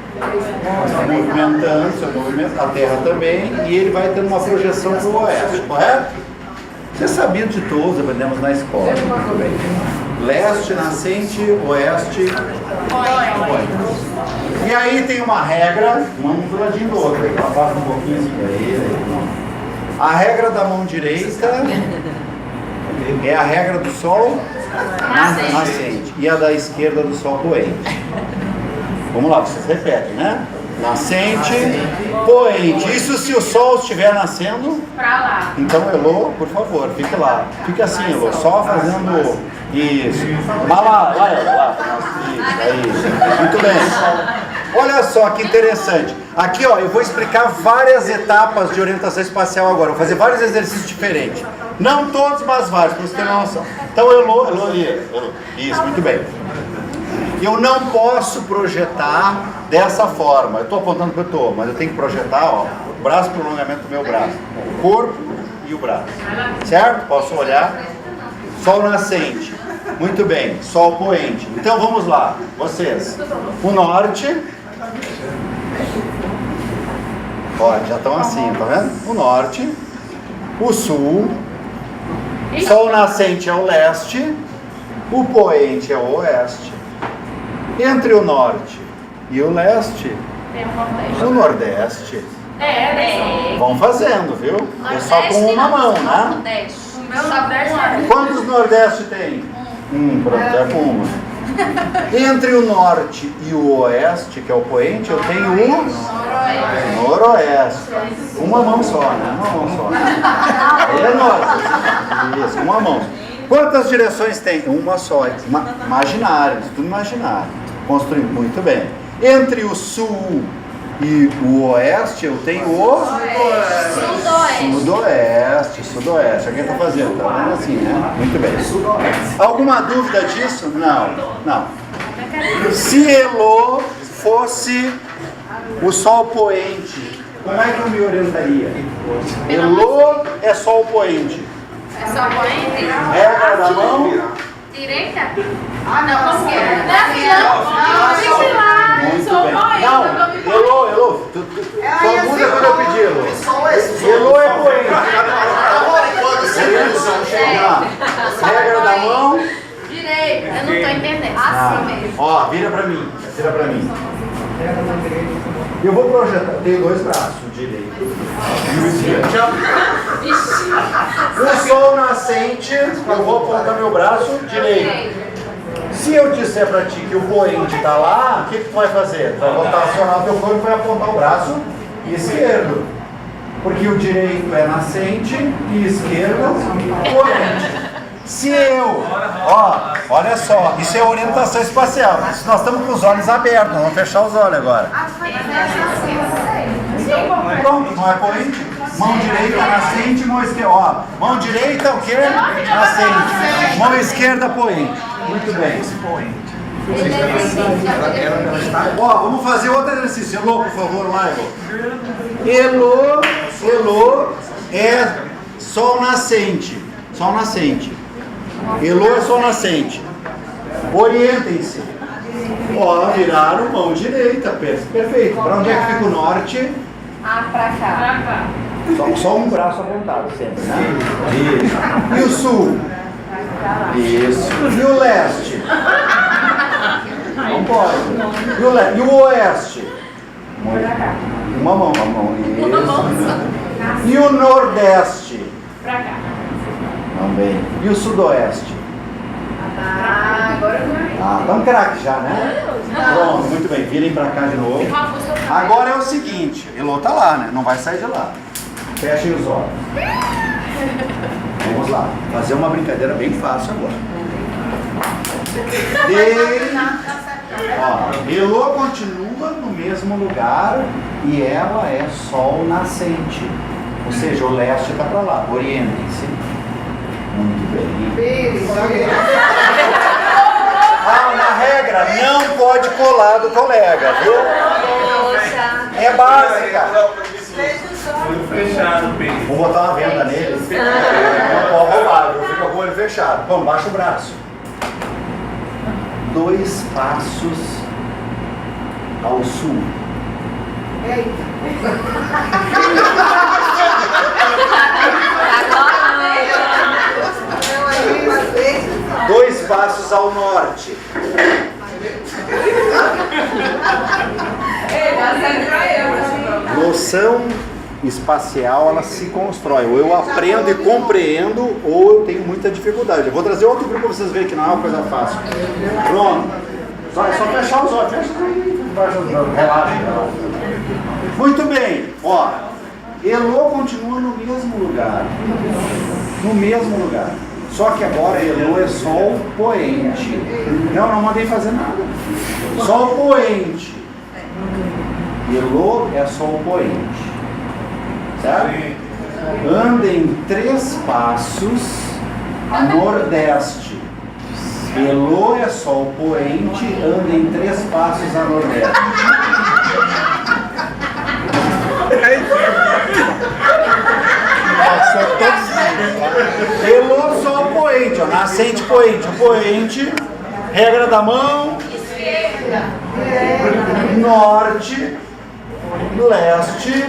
movimentando, seu movimento, a Terra também, e ele vai tendo uma projeção para o oeste, correto? Você sabia de todos, aprendemos na escola. Muito bem. Leste, nascente, oeste. E aí tem uma regra, um do ladinho do outro. Abaixa um pouquinho assim para ele. A regra da mão direita é a regra do Sol nascente. E a da esquerda do Sol poente. Vamos lá, vocês repetem, né? Nascente, poente. Isso se o Sol estiver nascendo? Pra lá. Então, Elô, por favor, fique lá. Fica assim, Elô, só fazendo isso. Mas lá. Isso, aí. Muito bem. Olha só que interessante. Aqui, ó, eu vou explicar várias etapas de orientação espacial agora. Vou fazer vários exercícios diferentes. Não todos, mas vários, para você ter uma noção. Então, Elô ali. Isso, muito bem. Eu não posso projetar dessa forma. Eu estou apontando para o que eu estou, mas eu tenho que projetar, ó, o braço, prolongamento do meu braço, o corpo e o braço. Certo? Posso olhar? Sol nascente. Muito bem. Sol poente. Então vamos lá. Vocês. O norte. Ó, já estão assim, tá vendo? O norte. O sul. Sol nascente é o leste. O poente é o oeste. Entre o norte e o leste, o nordeste. Vão fazendo, viu? É só com uma mão, né? Quantos nordeste tem? Pronto, é com uma. Entre o norte e o oeste, que é o poente, eu tenho o noroeste. Uma mão só, né? Uma mão só. Ele é norte. Isso, uma mão. Quantas direções tem? Uma só. Imaginário, tudo imaginário. Construído muito bem. Entre o sul e o oeste, eu tenho o sudoeste. Alguém está fazendo? Tá vendo assim, né? Muito bem. Alguma dúvida disso? Não. Se Elô fosse o Sol poente como é que eu me orientaria? Elô é só o poente. É só poente? Regra da mão. Direita? Ah, não, como que é? Não, lá. Muito bem. Não, Elô. Só muda quando eu pedir, Elô. Elô é poente. Regra da mão. Direita. Eu não tô entendendo. Assim mesmo. Ó, vira pra mim. Eu vou projetar. Eu tenho dois braços, o direito e o esquerdo. O sol nascente, eu vou apontar meu braço direito. Se eu disser pra ti que o poente tá lá, o que tu vai fazer? Tu vai rotacionar o teu corpo e vai apontar o braço esquerdo. Porque o direito é nascente e esquerdo poente. Se eu, olha só, isso é orientação espacial. Isso nós estamos com os olhos abertos, vamos fechar os olhos agora. Pronto, não é poente? Mão direita nascente, mão esquerda. Ó, mão direita o quê? Nascente. Mão esquerda poente. Muito bem. Ó, vamos fazer outro exercício. Elô, por favor, lá, Elô. Elô é sol nascente. Sol nascente. Elô é sol nascente. Orientem-se. Ó, viraram mão direita. Perfeito. Para onde é que fica o norte? Pra cá. Só um braço apontado sempre, né? Isso. E o sul? Isso. E o leste? Não pode. E o oeste? Uma mão. Isso. E o nordeste? Pra cá. Também. E o sudoeste? Agora eu vou. Estamos craque já, né? Pronto, muito bem. Virem pra cá de novo. Agora é o seguinte, Elô tá lá, né? Não vai sair de lá. Fechem os olhos. Vamos lá. Fazer uma brincadeira bem fácil agora. Elô continua no mesmo lugar e ela é sol nascente. Ou seja, o leste está para lá. Orientem-se. Muito bem. Na regra, não pode colar do colega, viu? É básica. Vou botar uma venda nele. Não pode roubar, eu fico com o olho fechado. Vamos, baixa o braço. 2 passos ao sul. Dois passos ao norte. Noção espacial, ela se constrói. Ou eu aprendo e compreendo, ou eu tenho muita dificuldade. Eu vou trazer outro grupo para vocês verem que não é uma coisa fácil. Pronto. Só fechar os olhos. Fecha os olhos. Relaxa. Muito bem. Ó, Elô continua no mesmo lugar. No mesmo lugar. Só que agora Elô é sol poente. Não mandei fazer nada. Sol poente. Elô é sol poente. Certo? Andem 3 passos a nordeste. Elô é sol poente, andem 3 passos a nordeste. Elô sol poente, ó, nascente poente. O poente, regra da mão, norte, leste,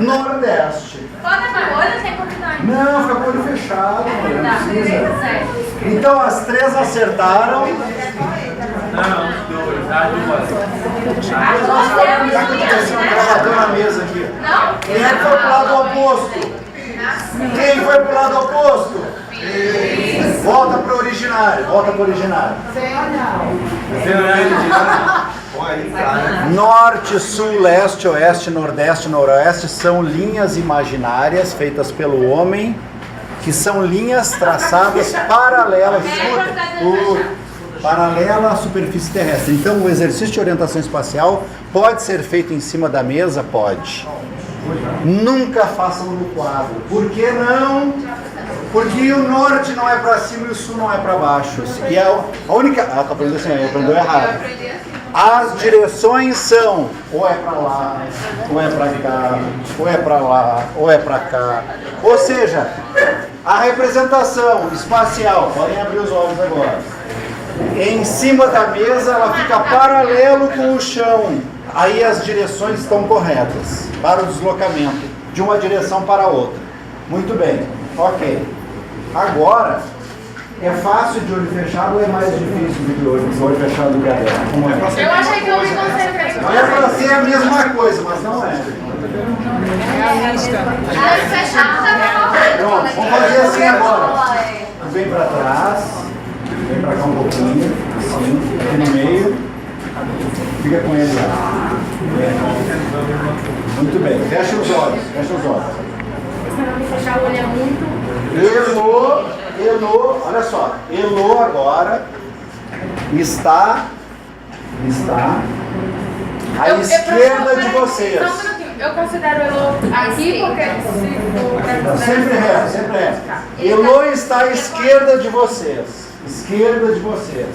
nordeste. Pode abrir o olho sem continuar? Não, fica com o olho fechado. Não precisa. Então as 3 acertaram. Gravador na mesa aqui. Quem foi pro lado oposto? Quem foi pro lado oposto? Volta pro originário. Norte, sul, leste, oeste, nordeste, noroeste são linhas imaginárias feitas pelo homem, que são linhas traçadas paralelas, paralela à superfície terrestre. Então o exercício de orientação espacial pode ser feito em cima da mesa? Pode. Nunca façam no quadro. Por que não? Porque o norte não é para cima e o sul não é para baixo. E a única... aprendeu assim, aprendeu errado. As direções são ou é para lá, ou é para cá, ou é para lá, ou é para cá. Ou seja, a representação espacial, podem abrir os olhos agora. Em cima da mesa ela fica paralelo com o chão. Aí as direções estão corretas para o deslocamento de uma direção para a outra. Muito bem, ok. Agora, é fácil de olho fechado ou é mais difícil de olho fechado do que aberto? Como é? Eu achei que eu me concentrei. É para ser a mesma coisa, mas não é. Olho fechado tá Pronto, vamos fazer assim agora. Vem para trás, vem para cá um pouquinho, assim, aqui no meio. Fica com ele lá. Muito bem, fecha os olhos, fecha os olhos. Fechar o olho é muito. Elô, olha só, Elô agora está à esquerda de vocês. Só um minutinho, eu considero o Elô aqui porque se for Sempre reto, sempre reto. Elô está à esquerda de vocês. Esquerda de vocês.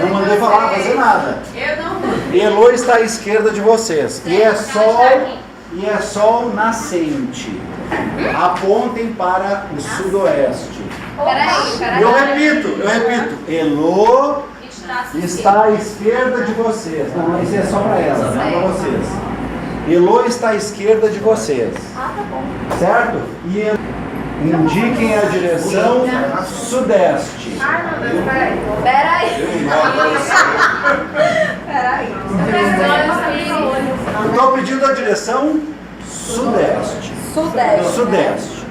Não mandei falar, fazer nada. Eu não. Elô está à esquerda de vocês. E é sol nascente. Apontem para o sudoeste. Peraí. Eu repito. Elô está à esquerda de vocês. Não, isso é só para ela, não é para vocês. Elô está à esquerda de vocês. Ah, tá bom. Certo? E indiquem a direção sudeste. Ai, meu Deus, peraí. Eu estou pedindo a direção sudeste. Sudeste.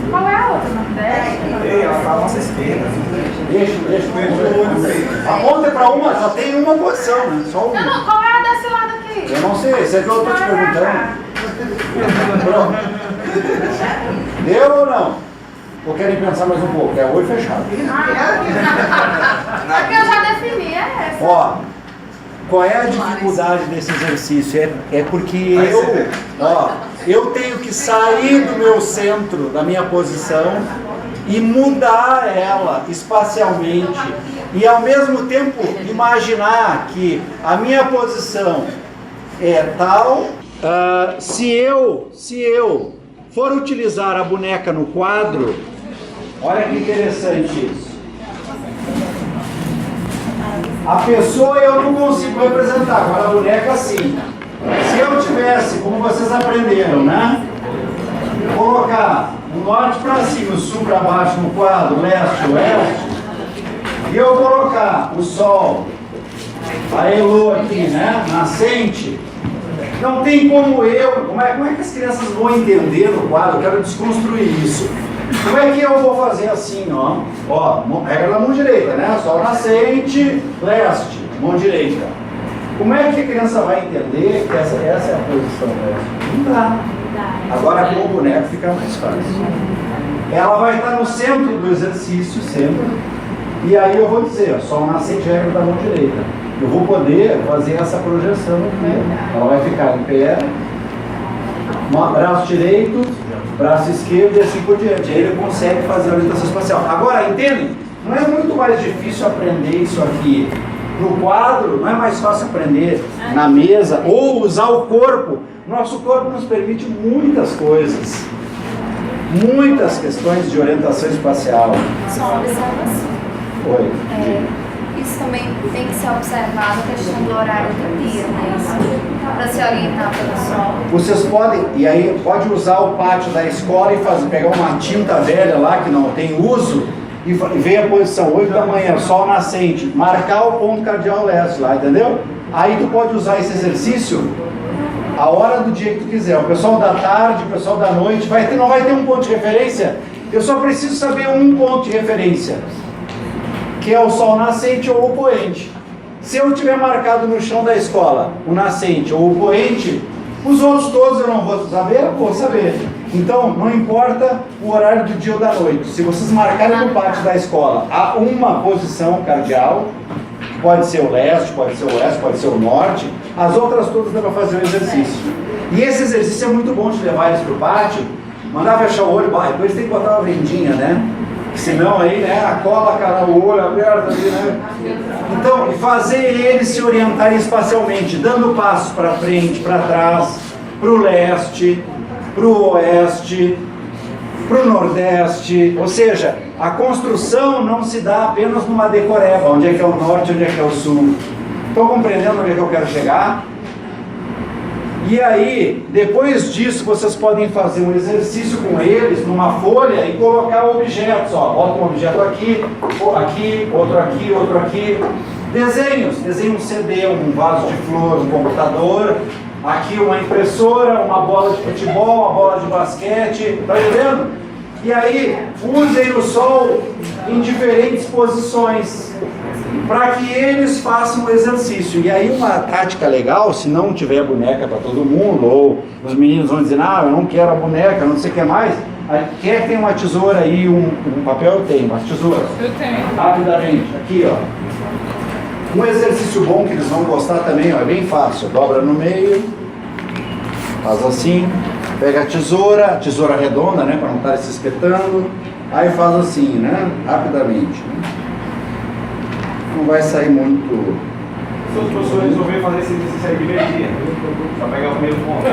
Qual é a outra? Nordeste? Ela está à nossa esquerda. Deixa. Aponta para uma, só tem uma posição, né? Só uma. Não, qual é a desse lado aqui? Eu não sei, isso é que eu estou te perguntando. Pronto. Deu ou não? Ou querem pensar mais um pouco? É olho fechado. É que eu já defini, é essa. Ó, qual é a dificuldade desse exercício? É porque eu tenho que sair do meu centro, da minha posição, e mudar ela espacialmente. E ao mesmo tempo imaginar que a minha posição é tal. Se eu for utilizar a boneca no quadro, olha que interessante isso. A pessoa eu não consigo representar, agora a boneca sim. Se eu tivesse, como vocês aprenderam, né? Colocar o norte para cima, o sul para baixo no quadro, leste, oeste, e eu colocar o sol, a Elô aqui, né? Nascente, não tem como como é que as crianças vão entender no quadro? Eu quero desconstruir isso. Como é que eu vou fazer assim, ó? Ó, regra da mão direita, né? Sol nascente, leste, mão direita. Como é que a criança vai entender que essa é a posição leste? Não dá. Agora com o boneco fica mais fácil. Ela vai estar no centro do exercício sempre. E aí eu vou dizer, ó, sol nascente, regra da mão direita. Eu vou poder fazer essa projeção aqui. Ela vai ficar em pé, braço direito, braço esquerdo e assim por diante. Aí ele consegue fazer a orientação espacial. Agora, entendem? Não é muito mais difícil aprender isso aqui no quadro, não é mais fácil aprender na mesa ou usar o corpo. Nosso corpo nos permite muitas coisas. Muitas questões de orientação espacial. Só uma observação. Oi. Isso também tem que ser observado, a questão do horário do dia, né? Para se orientar pelo sol. Vocês podem, e aí pode usar o pátio da escola e pegar uma tinta velha lá que não tem uso e ver a posição 8 da manhã, sol nascente, marcar o ponto cardeal leste lá, entendeu? Aí tu pode usar esse exercício a hora do dia que tu quiser. O pessoal da tarde, o pessoal da noite, não vai ter um ponto de referência. Eu só preciso saber um ponto de referência, que é o sol nascente ou o poente. Se eu tiver marcado no chão da escola o nascente ou o poente, os outros todos eu não vou saber, eu vou saber. Então, não importa o horário do dia ou da noite. Se vocês marcarem no pátio da escola há uma posição cardeal, pode ser o leste, pode ser o oeste, pode ser o norte, as outras todas dá para fazer o exercício. E esse exercício é muito bom de levar eles para o pátio, mandar fechar o olho, depois tem que botar uma vendinha, né? Senão aí, né, cola, cara, o olho aberto ali, né? Então, fazer eles se orientarem espacialmente, dando passos para frente, para trás, para o leste, para o oeste, para o nordeste. Ou seja, a construção não se dá apenas numa decoreba, onde é que é o norte, onde é que é o sul. Estão compreendendo onde é que eu quero chegar? E aí, depois disso, vocês podem fazer um exercício com eles numa folha e colocar objetos. Ó, bota um objeto aqui, aqui, outro aqui. Desenhos, desenha um CD, um vaso de flor, um computador. Aqui uma impressora, uma bola de futebol, uma bola de basquete. Tá entendendo? E aí, usem o sol em diferentes posições, para que eles façam o exercício. E aí uma tática legal, se não tiver boneca para todo mundo, ou os meninos vão dizer, não, eu não quero a boneca, não sei o que mais, quem é que tem uma tesoura aí, um papel? Eu tenho, uma tesoura. Eu tenho. Rapidamente, aqui ó. Um exercício bom que eles vão gostar também, ó, é bem fácil, dobra no meio, faz assim, pega a tesoura redonda, né, para não estar se espetando, aí faz assim, né, rapidamente, né? Não vai sair muito. Se os professores resolverem fazer esse exercício aí de meio-dia, para pegar o primeiro ponto.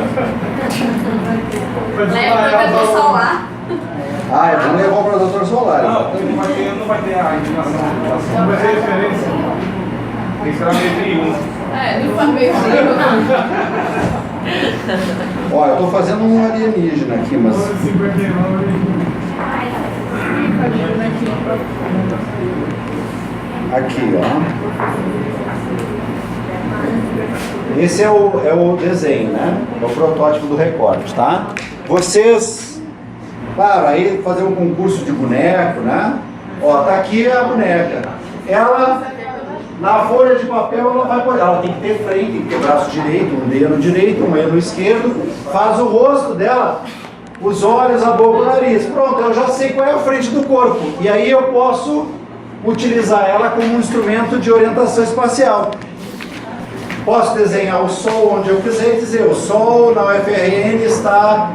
Leva o protetor solar. Ah, é bom levar o protetor solar. Não vai ter a inclinação. Não vai ter referência. Tem que esperar meio-dia. Não faz meio Ó, eu tô fazendo um alienígena aqui, mas. Aqui, ó. Esse é o desenho, né? É o protótipo do recorte, tá? Vocês, claro, aí fazer um concurso de boneco, né? Ó, tá aqui a boneca. Ela, na folha de papel, ela tem que ter frente, tem que ter braço direito, um dedo direito, um dedo esquerdo. Faz o rosto dela, os olhos, a boca, o nariz. Pronto, eu já sei qual é a frente do corpo. E aí eu posso utilizar ela como um instrumento de orientação espacial. Posso desenhar o Sol onde eu quiser e dizer, o Sol na UFRN está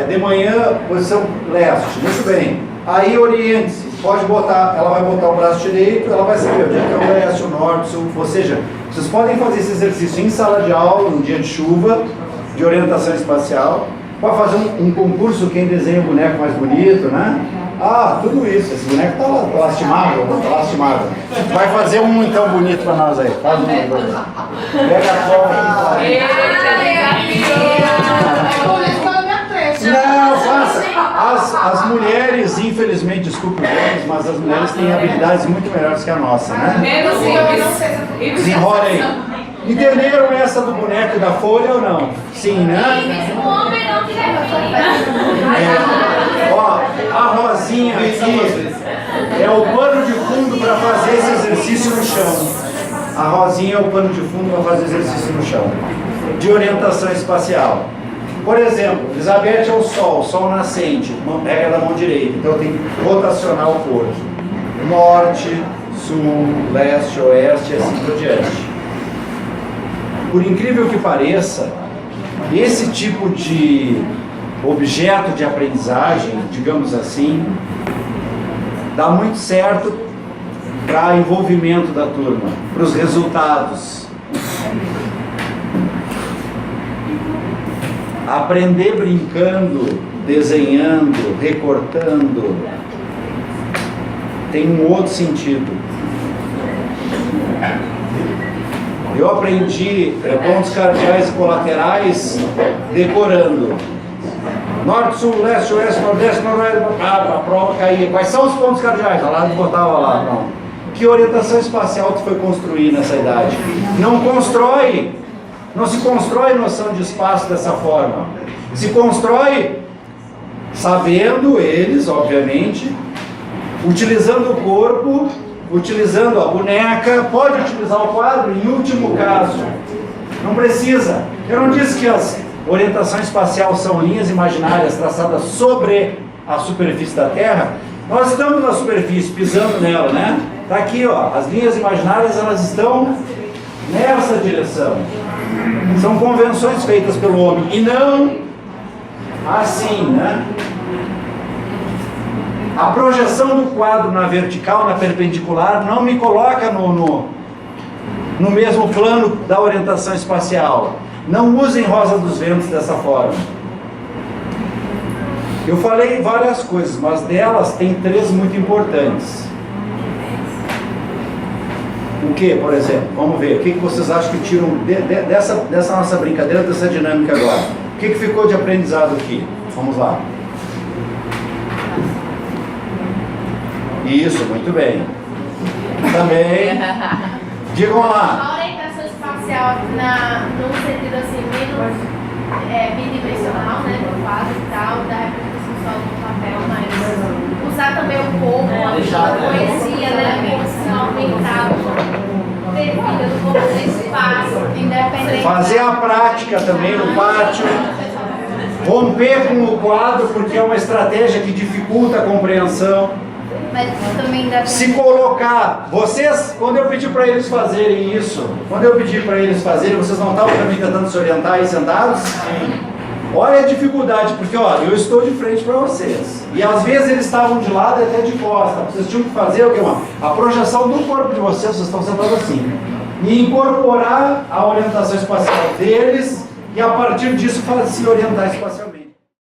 de manhã, posição leste. Muito bem. Aí oriente-se. Pode botar, ela vai botar o braço direito, ela vai saber onde é que é o leste, o norte, o sul. Ou seja, vocês podem fazer esse exercício em sala de aula, num dia de chuva, de orientação espacial. Pode fazer um concurso, quem desenha o boneco mais bonito, né? Ah, tudo isso. Esse boneco tá lastimável, tá lastimável. Vai fazer um então bonito pra nós aí. Faz um. Pega a cola. Não, faça. As mulheres, infelizmente, desculpe os homens, mas as mulheres têm habilidades muito melhores que a nossa, né? Desenrola aí. Entenderam essa do boneco da folha ou não? Sim, né? O homem não quiser. Ó, a rosinha aqui é o pano de fundo para fazer esse exercício no chão. A rosinha é o pano de fundo para fazer exercício no chão. De orientação espacial. Por exemplo, Elizabeth é o sol nascente, pega da mão direita, então eu tenho que rotacionar o corpo. Norte, sul, leste, oeste e assim por diante. Por incrível que pareça, esse tipo de objeto de aprendizagem, digamos assim, dá muito certo para envolvimento da turma, para os resultados. Aprender brincando, desenhando, recortando, tem um outro sentido. Eu aprendi pontos cardeais e colaterais decorando. Norte, sul, leste, oeste, nordeste, noroeste, a prova caía. Quais são os pontos cardeais? Lá botava lá. Não. Que orientação espacial tu foi construir nessa idade? Não se constrói noção de espaço dessa forma. Se constrói sabendo eles, obviamente, utilizando o corpo, utilizando a boneca, pode utilizar o quadro em último caso. Não precisa. Eu não disse que as orientações espaciais são linhas imaginárias traçadas sobre a superfície da Terra. Nós estamos na superfície, pisando nela, né? Está aqui, ó. As linhas imaginárias, elas estão nessa direção. São convenções feitas pelo homem e não assim, né? A projeção do quadro na vertical, na perpendicular, não me coloca no mesmo plano da orientação espacial. Não usem Rosa dos Ventos dessa forma. Eu falei várias coisas, mas delas tem 3 muito importantes. O que, por exemplo? Vamos ver. O que vocês acham que tiram dessa nossa brincadeira, dessa dinâmica agora? O que ficou de aprendizado aqui? Vamos lá. Isso, muito bem. Também. Digam lá. A orientação espacial num sentido assim, menos bidimensional, né? Do quadro e tal, da representação só no papel, mas usar também o corpo, a poesia, né? Como se aumentar devido do corpo no espaço, independente. Fazer a prática também no pátio. Romper com o quadro, porque é uma estratégia que dificulta a compreensão. Mas também dá. Se colocar, vocês, quando eu pedi para eles fazerem isso, vocês não estavam também tentando se orientar aí sentados? Sim. Olha a dificuldade, porque ó, eu estou de frente para vocês. E às vezes eles estavam de lado e até de costa. Vocês tinham que fazer o que? A projeção do corpo de vocês estão sentados assim. E incorporar a orientação espacial deles e a partir disso se orientar espacialmente.